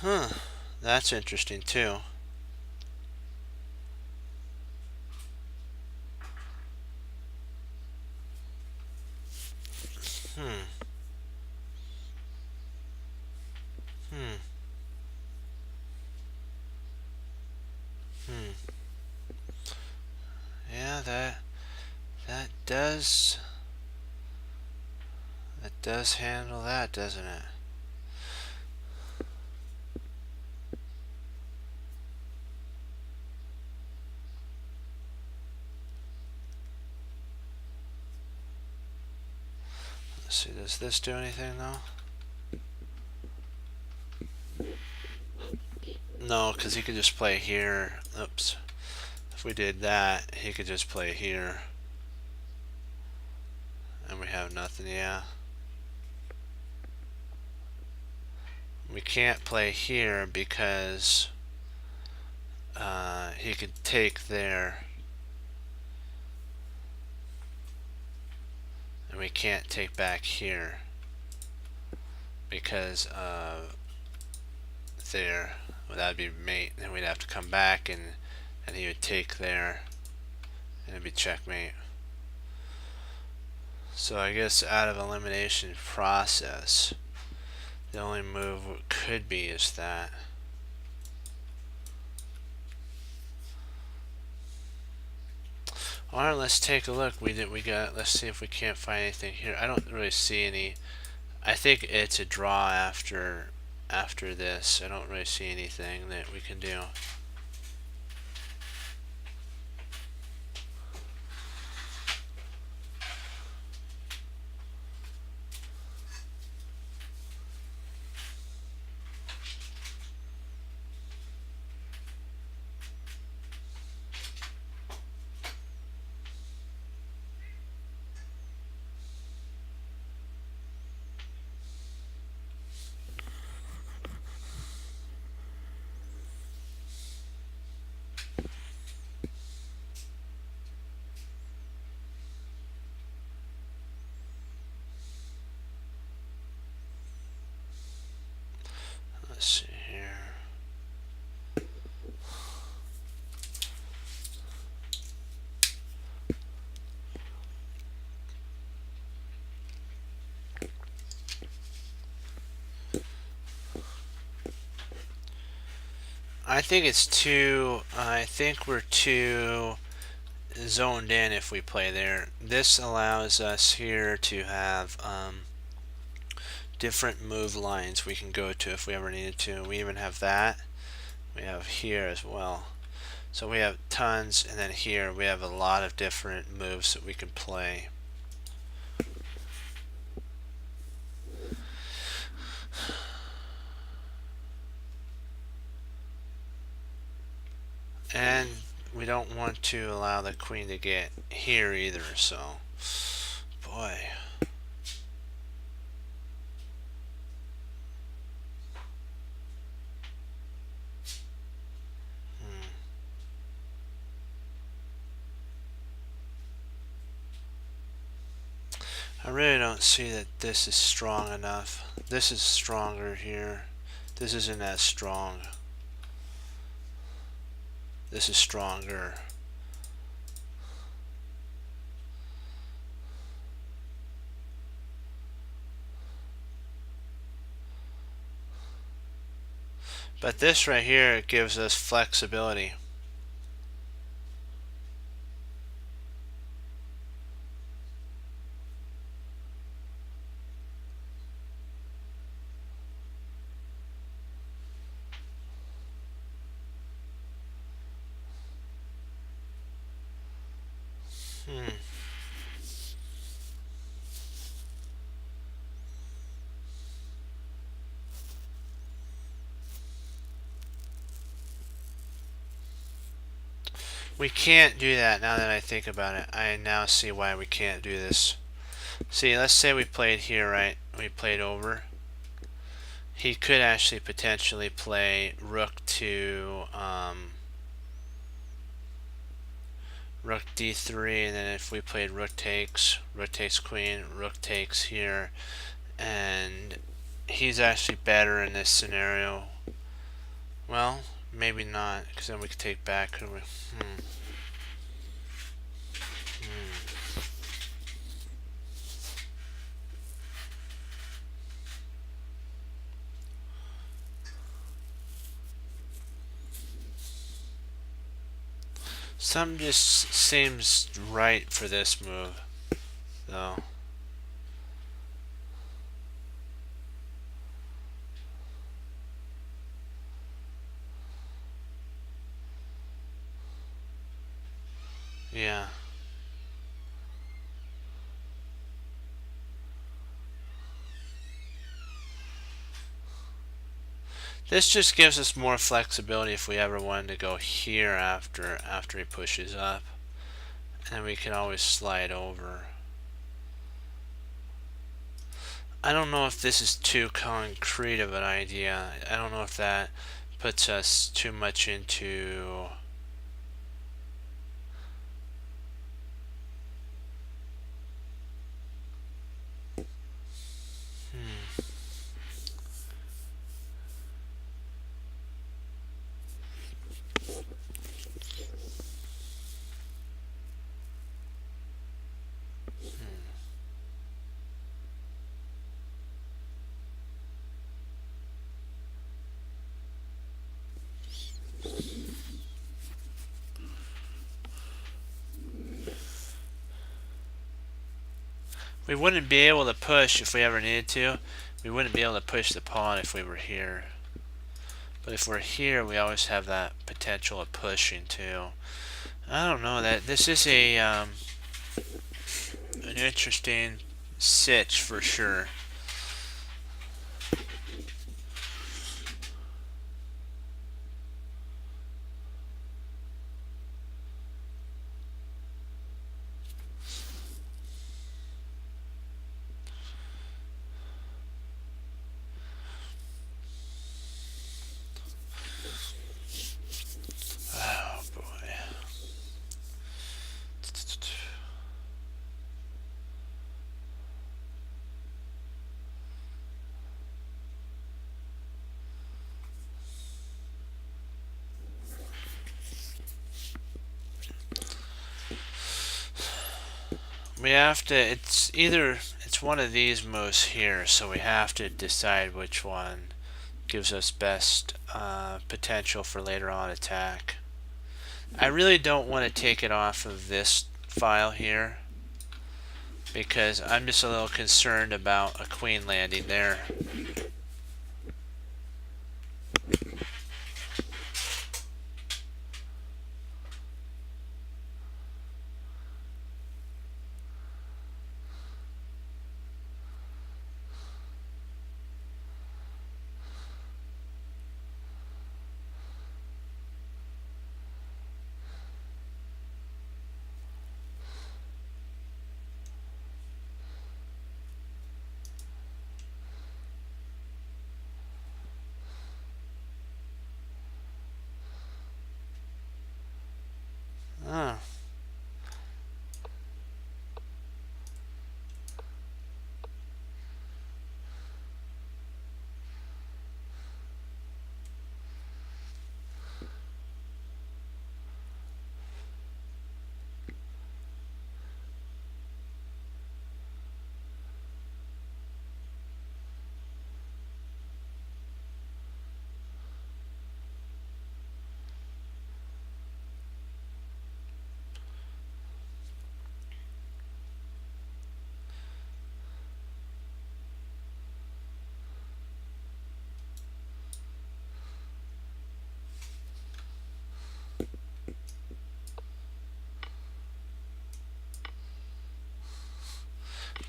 Huh. That's interesting too. Hmm. Hmm. Hmm. Yeah, that does that does handle that, doesn't it? Let's see, does this do anything though? No, because he could just play here. Oops. If we did that, he could just play here. And we have nothing, yeah. We can't play here because he could take there. And we can't take back here because there. Well, that'd be mate. Then we'd have to come back and he would take there and it'd be checkmate. So I guess out of elimination process, the only move could be is that. Alright, let's take a look. We got, let's see if we can't find anything here. I don't really see any. I think it's a draw after this. I don't really see anything that we can do. Let's see here. I think it's too. I think we're too zoned in if we play there. This allows us here to have different move lines we can go to if we ever needed to. We even have that. We have here as well. So we have tons, and then here we have a lot of different moves that we can play. And we don't want to allow the queen to get here either, so boy. Hmm. I really don't see that this is strong enough. This is stronger here. This isn't as strong. This is stronger. But this right here gives us flexibility. Hmm. We can't do that now that I think about it. I now see why we can't do this. See, let's say we played here, right? We played over. He could actually potentially play rook to rook d3, and then if we played rook takes queen, rook takes here, and he's actually better in this scenario. Well, maybe not, because then we could take back, couldn't we? Something just seems right for this move, though. Yeah. This just gives us more flexibility if we ever wanted to go here after he pushes up. And we can always slide over. I don't know if this is too concrete of an idea. I don't know if that puts us too much into... We wouldn't be able to push if we ever needed to. We wouldn't be able to push the pawn if we were here. But if we're here, we always have that potential of pushing too. I don't know, that this is a an interesting sitch for sure. Oh boy. We have to, it's one of these moves here, so we have to decide which one gives us best potential for later on attack. I really don't want to take it off of this file here, because I'm just a little concerned about a queen landing there. Oh.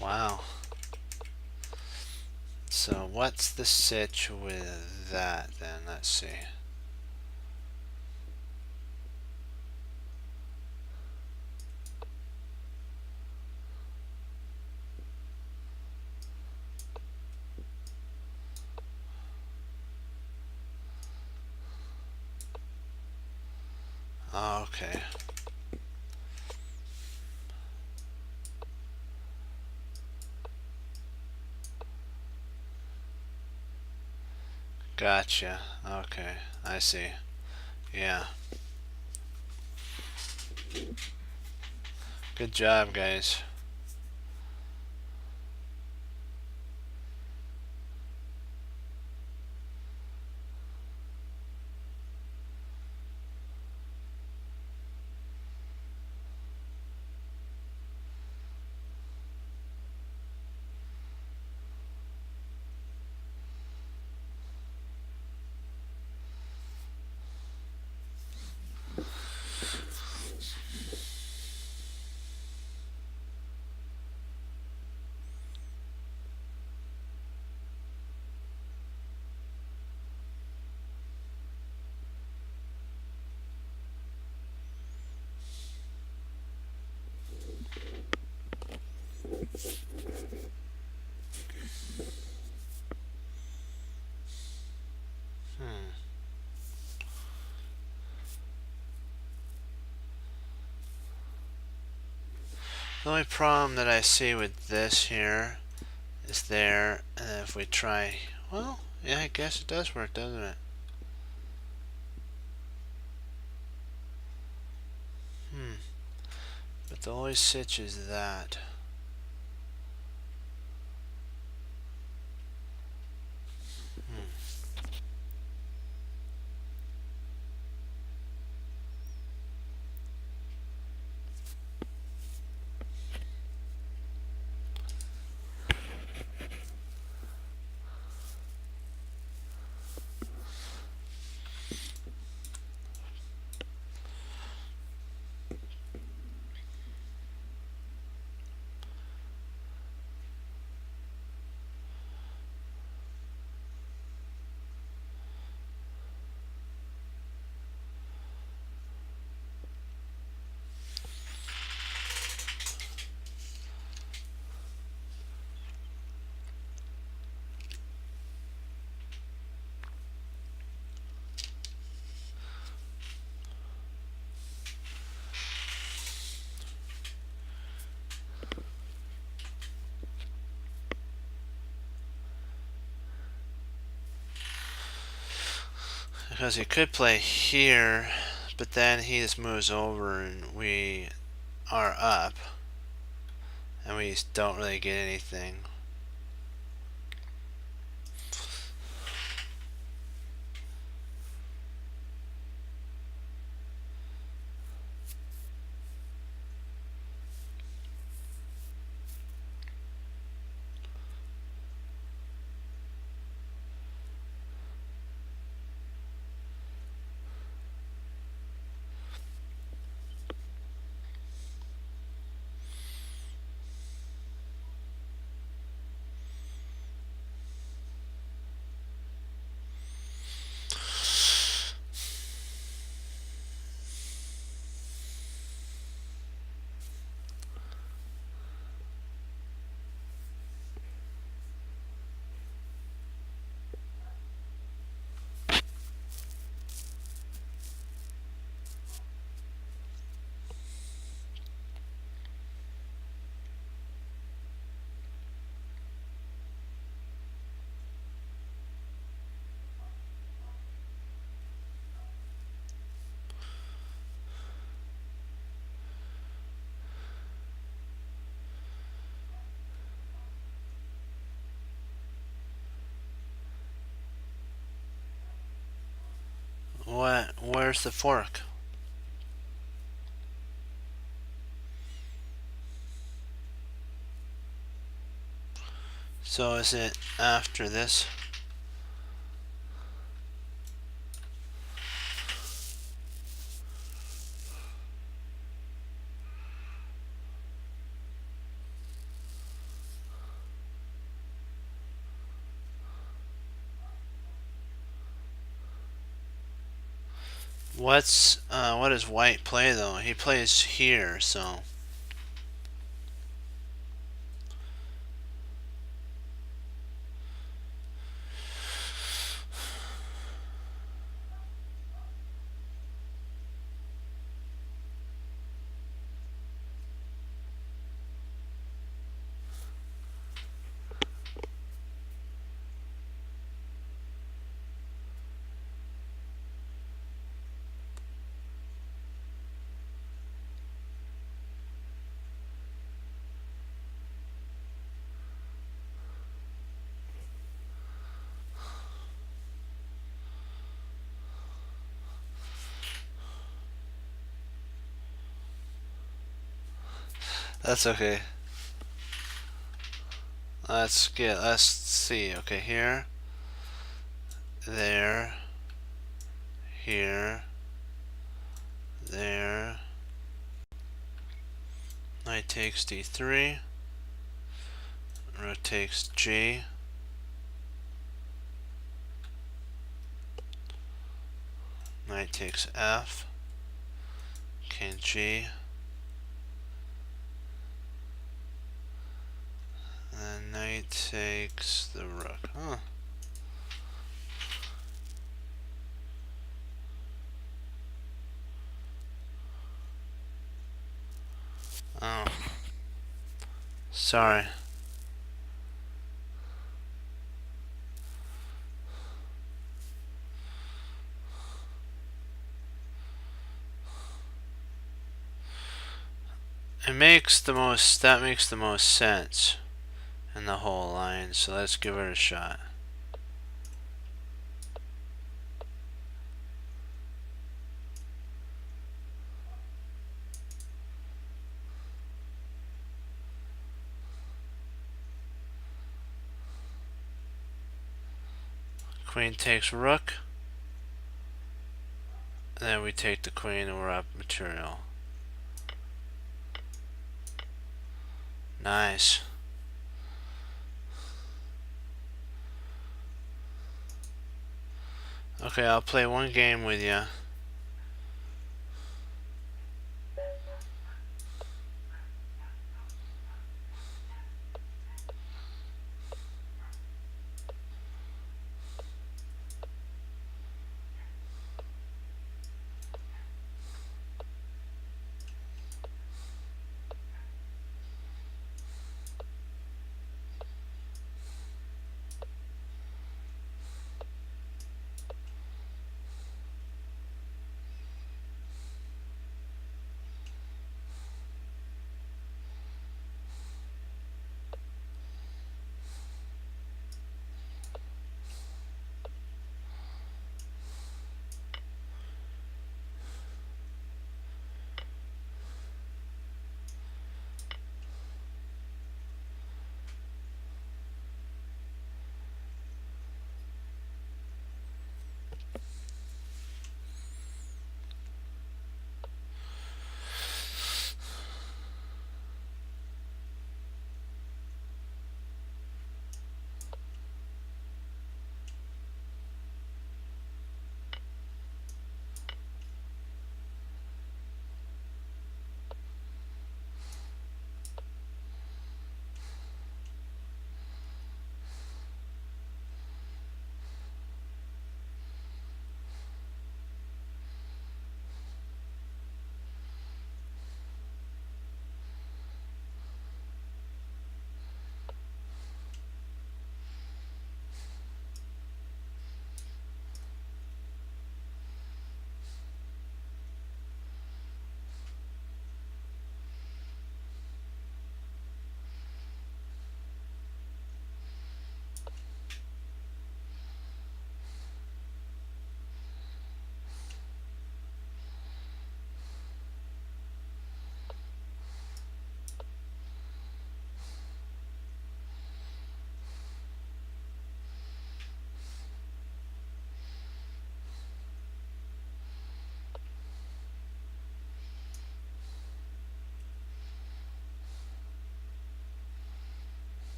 Wow. So what's the sitch with that then? Let's see. Okay. Gotcha. Okay. I see. Yeah. Good job, guys. Hmm. The only problem that I see with this here is there, and if we try, well, yeah, I guess it does work, doesn't it? Hmm. But the only sitch is that. Hmm. Because he could play here, but then he just moves over and we are up, and we just don't really get anything. What? Where's the fork? So is it after this? What does white play though? He plays here, so That's okay. Let's see. Okay, here, there, here, there. Knight takes d3. Rook takes g. Knight takes f. King g. And knight takes the rook. Huh. Oh. Sorry. That makes the most sense in the whole line, so let's give it a shot. Queen takes rook. And then we take the queen and we're up material. Nice. Okay, I'll play one game with you.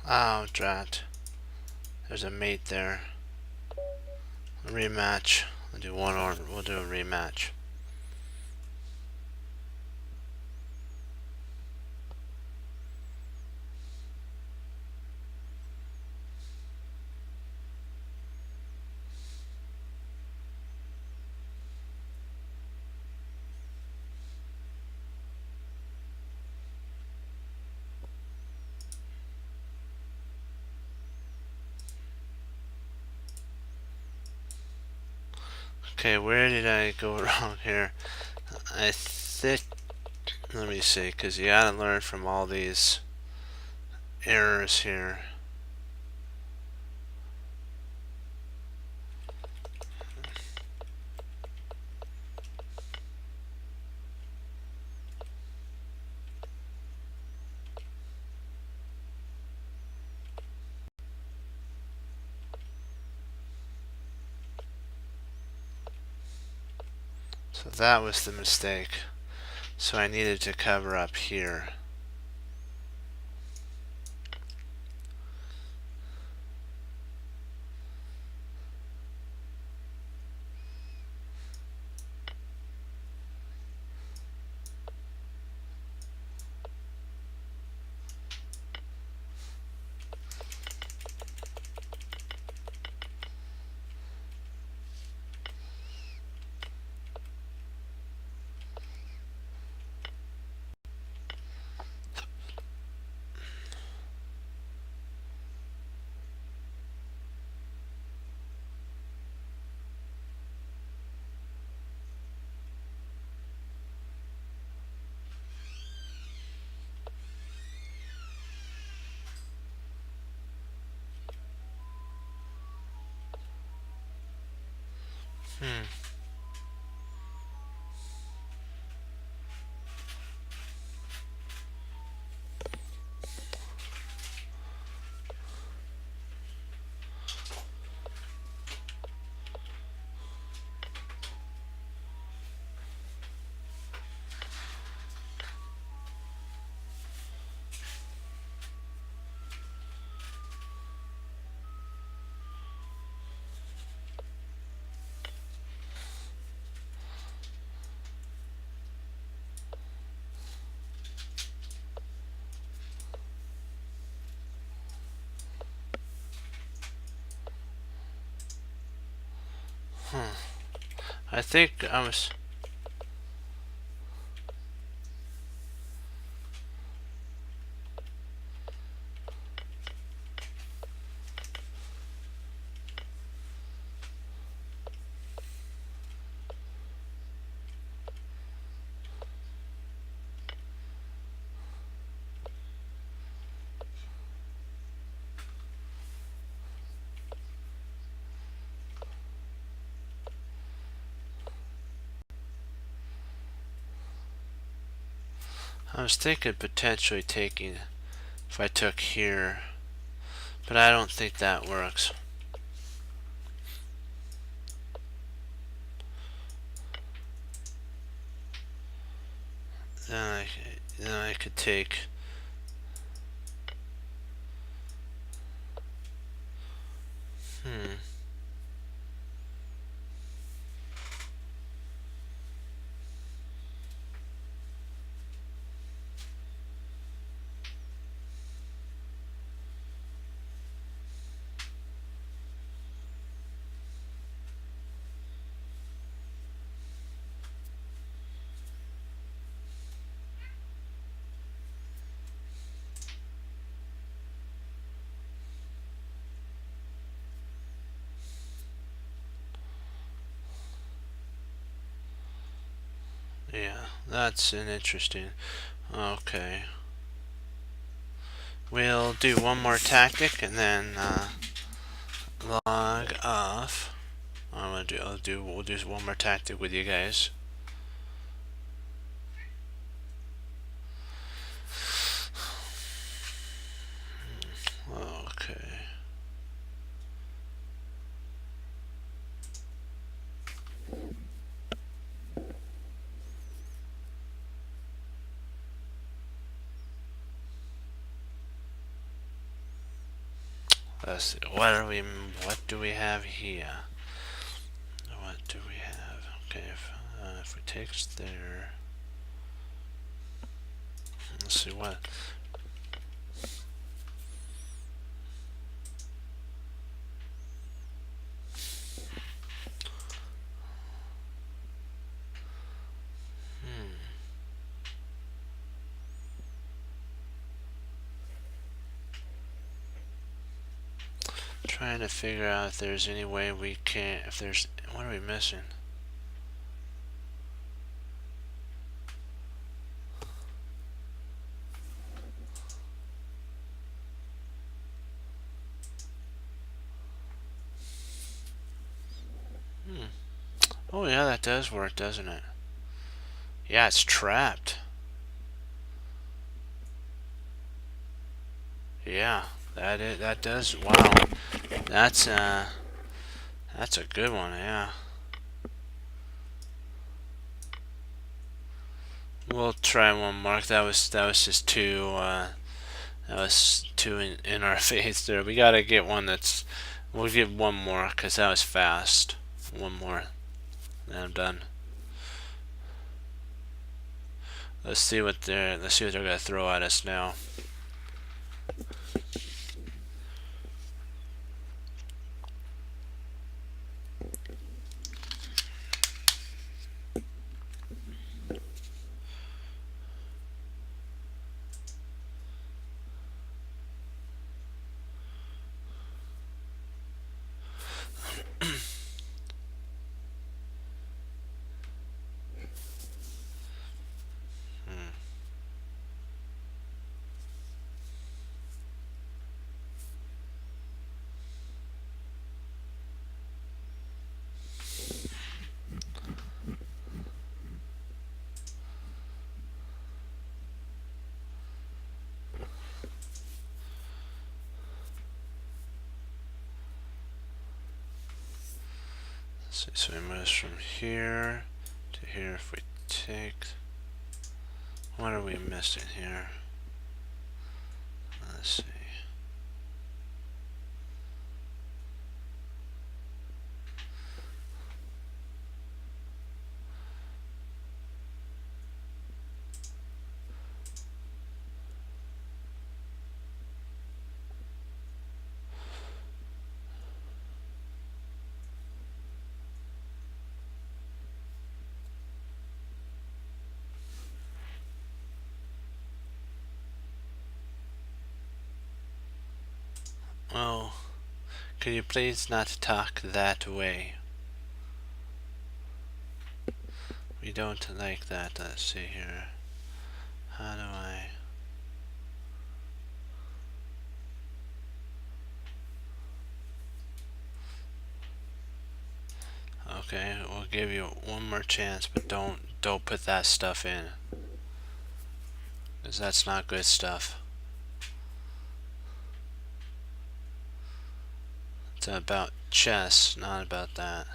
Oh, drat. There's a mate there. A rematch. We'll do one or we'll do a rematch. Okay, where did I go wrong here? I think, let me see, because you gotta learn from all these errors here. So that was the mistake. So I needed to cover up here. Hmm. I think I was... I was thinking potentially taking, if I took here, but I don't think that works. Then I could take... Hmm. Yeah, that's an interesting... Okay. We'll do one more tactic and then log off. We'll do one more tactic with you guys. Okay. Let's see. What do we have here? What do we have? Okay, if we take there, let's see what. Trying to figure out if there's any way we can. If there's, what are we missing? Oh yeah, that does work, doesn't it? Yeah, it's trapped. Yeah, that does. Wow, that's a good one. Yeah, we'll try one more. That was just too. That was too in our face there. We gotta get one that's. We'll give one more because that was fast. One more, then I'm done. Let's see what they're gonna throw at us now. So we move from here to here. If we take, what are we missing here? Let's see. Oh, can you please not talk that way? We don't like that. Let's see here. How do I? Okay, we'll give you one more chance, but don't put that stuff in, because that's not good stuff. It's about chess, not about that.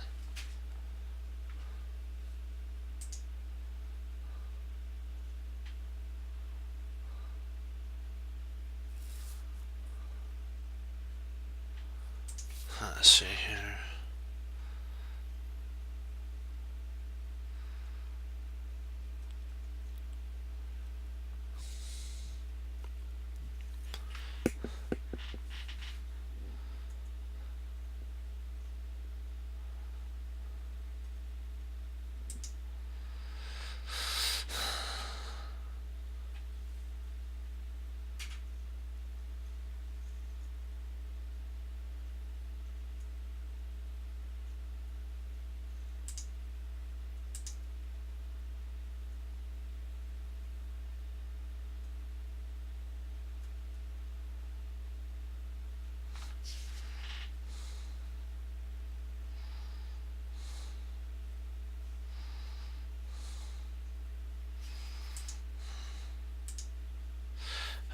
Let's see here.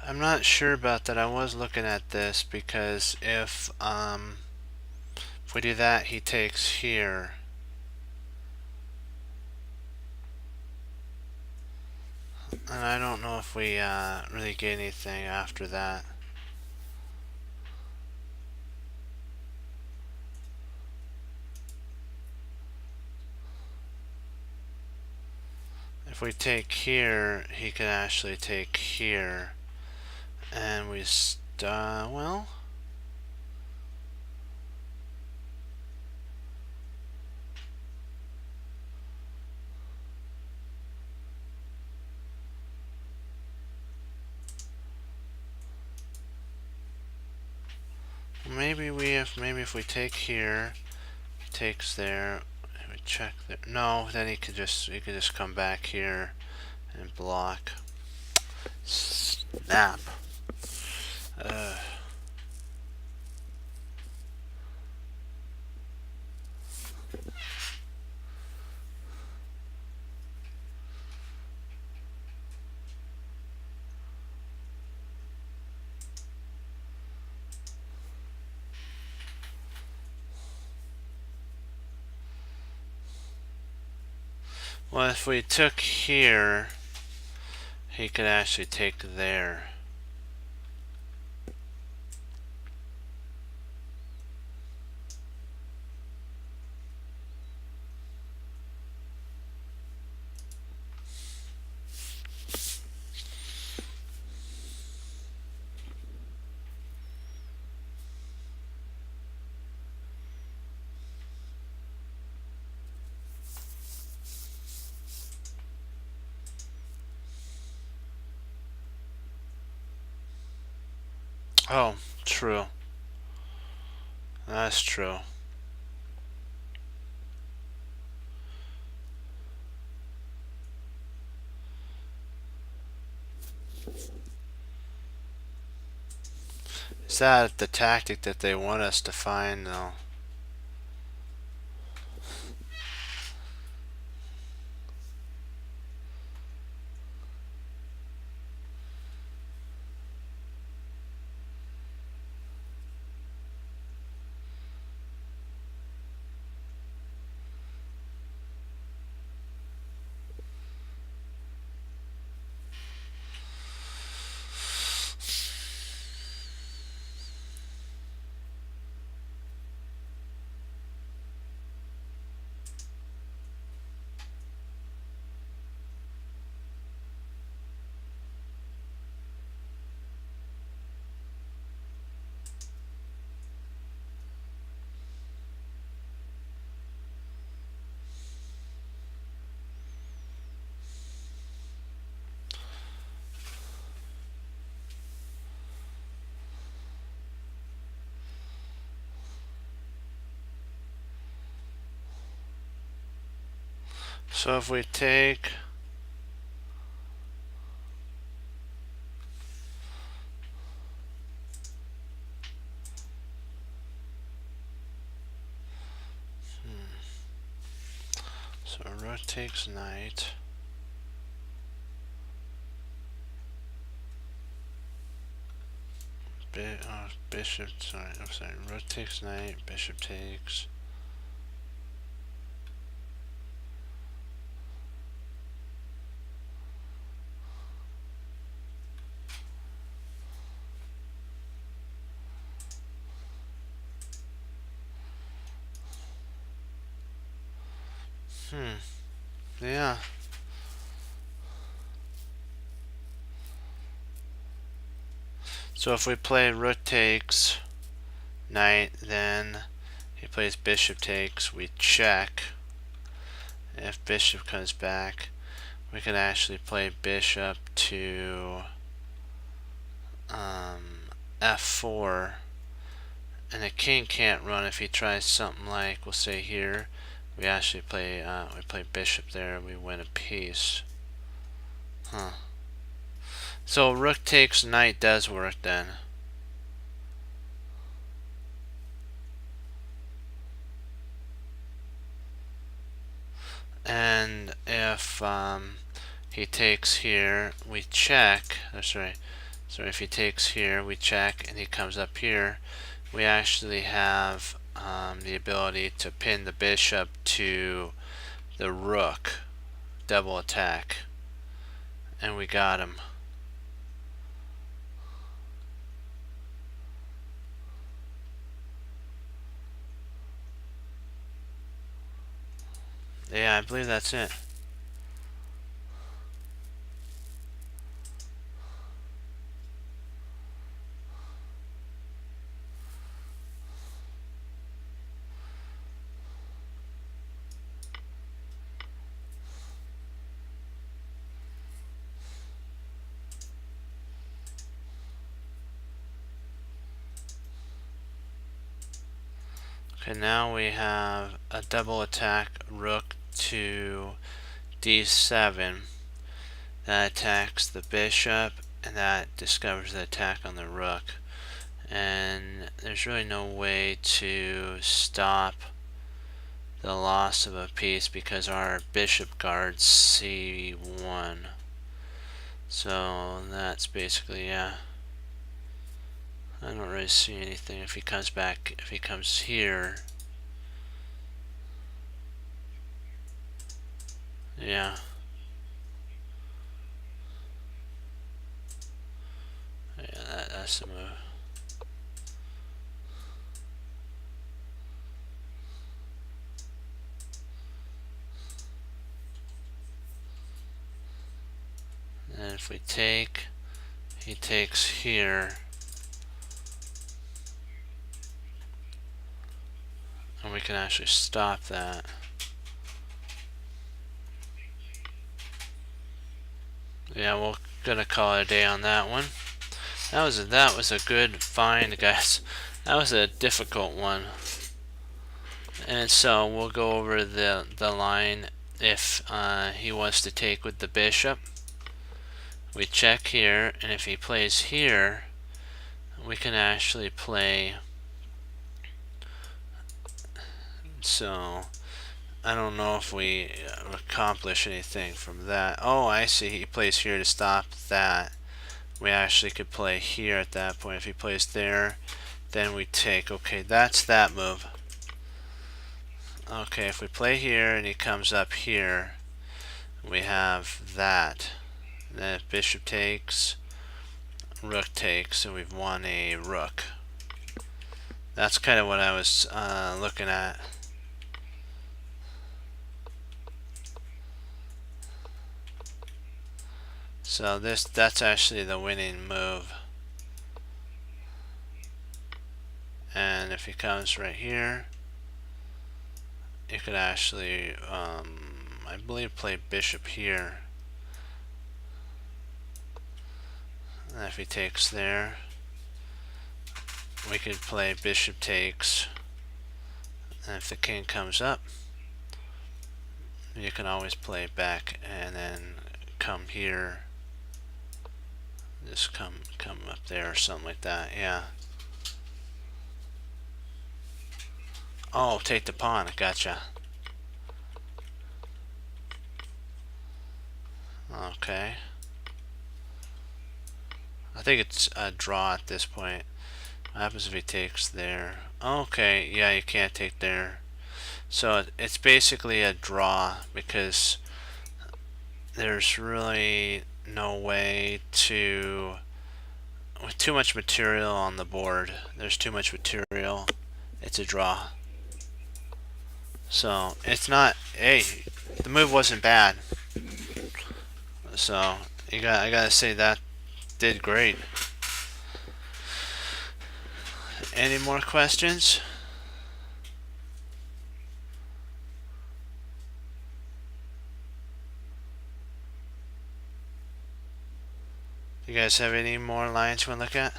I'm not sure about that. I was looking at this because if we do that, he takes here. And I don't know if we really get anything after that. if we take here, he could actually take here. And we well, maybe if we take here, takes there, we check there. No, then he could just come back here and block. Snap. Well, if we took here, he could actually take there. Oh, true. That's true. Is that the tactic that they want us to find, though? So if we take so rook takes knight. Bishop, sorry, rook takes knight, bishop takes. Yeah. So if we play rook takes knight, then he plays bishop takes, we check. If bishop comes back, we can actually play bishop to f4, and the king can't run if he tries something like, we'll say here, we actually play bishop there, we win a piece. So rook takes knight does work then. And if he takes here, we check. Oh, sorry, if he takes here, we check, and he comes up here, we actually have the ability to pin the bishop to the rook, double attack, and we got him. Yeah, I believe that's it. Okay, now we have a double attack rook to d7 that attacks the bishop, and that discovers the attack on the rook. And there's really no way to stop the loss of a piece because our bishop guards c1. So that's basically, yeah. I don't really see anything. If he comes back, if he comes here, yeah. Yeah, that's the move. And if we take, he takes here. And we can actually stop that. Yeah, we're gonna call it a day on that one. That was a good find, guys. That was a difficult one. And so we'll go over the line. If he wants to take with the bishop, we check here, and if he plays here, we can actually play. So I don't know if we accomplish anything from that. Oh, I see. He plays here to stop that. We actually could play here at that point. If he plays there, then we take. Okay, that's that move. Okay, if we play here and he comes up here, we have that. Then if bishop takes, rook takes, and we've won a rook. That's kind of what I was looking at. So that's actually the winning move. And if he comes right here, you could actually, I believe, play bishop here. And if he takes there, we could play bishop takes. And if the king comes up, you can always play back and then come here. Just come up there or something like that. Yeah. Oh, take the pawn. Gotcha. Okay. I think it's a draw at this point. What happens if he takes there? Okay, yeah, you can't take there. So it's basically a draw because there's really no way to, with too much material on the board, there's too much material, it's a draw. So it's not, hey, the move wasn't bad. So I gotta say that did great. Any more questions? You guys have any more lines you want to look at?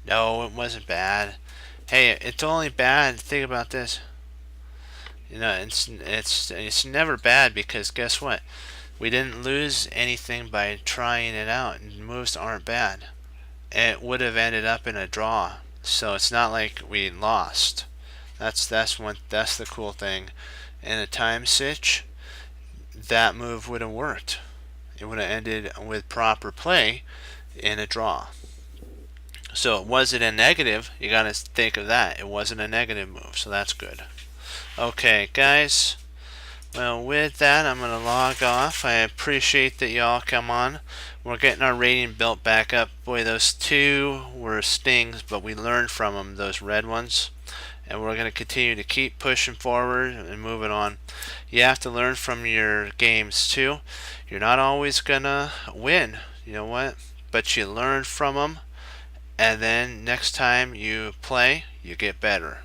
No, it wasn't bad. Hey, it's only bad. Think about this. You know, it's never bad because guess what? We didn't lose anything by trying it out. Moves aren't bad. It would have ended up in a draw. So it's not like we lost. That's the cool thing. In a time sitch, that move would have worked. It would have ended with proper play in a draw. So was it a negative? You got to think of that. It wasn't a negative move, so that's good. Okay, guys. Well, with that, I'm going to log off. I appreciate that y'all come on. We're getting our rating built back up. Boy, those two were stings, but we learned from them, those red ones. And we're going to continue to keep pushing forward and moving on. You have to learn from your games, too. You're not always going to win, you know what? But you learn from them, and then next time you play, you get better.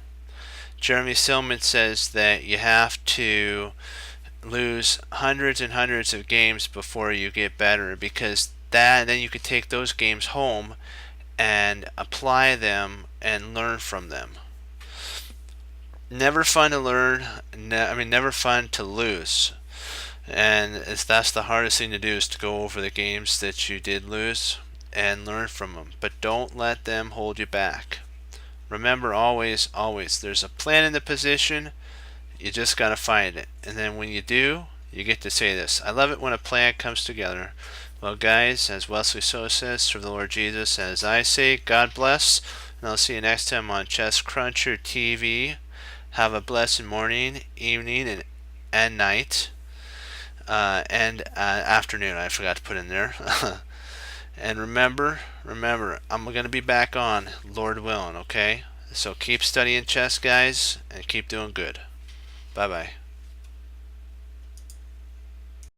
Jeremy Silman says that you have to lose hundreds and hundreds of games before you get better, because then you can take those games home and apply them and learn from them. Never fun to learn. Never fun to lose. And that's the hardest thing to do, is to go over the games that you did lose and learn from them. But don't let them hold you back. Remember, always, always, there's a plan in the position. You just got to find it. And then when you do, you get to say this: I love it when a plan comes together. Well, guys, as Wesley So says, serve the Lord Jesus. As I say, God bless. And I'll see you next time on Chess Cruncher TV. Have a blessed morning, evening, and night. And afternoon, I forgot to put in there. And remember, I'm going to be back on, Lord willing, okay? So keep studying chess, guys, and keep doing good. Bye-bye.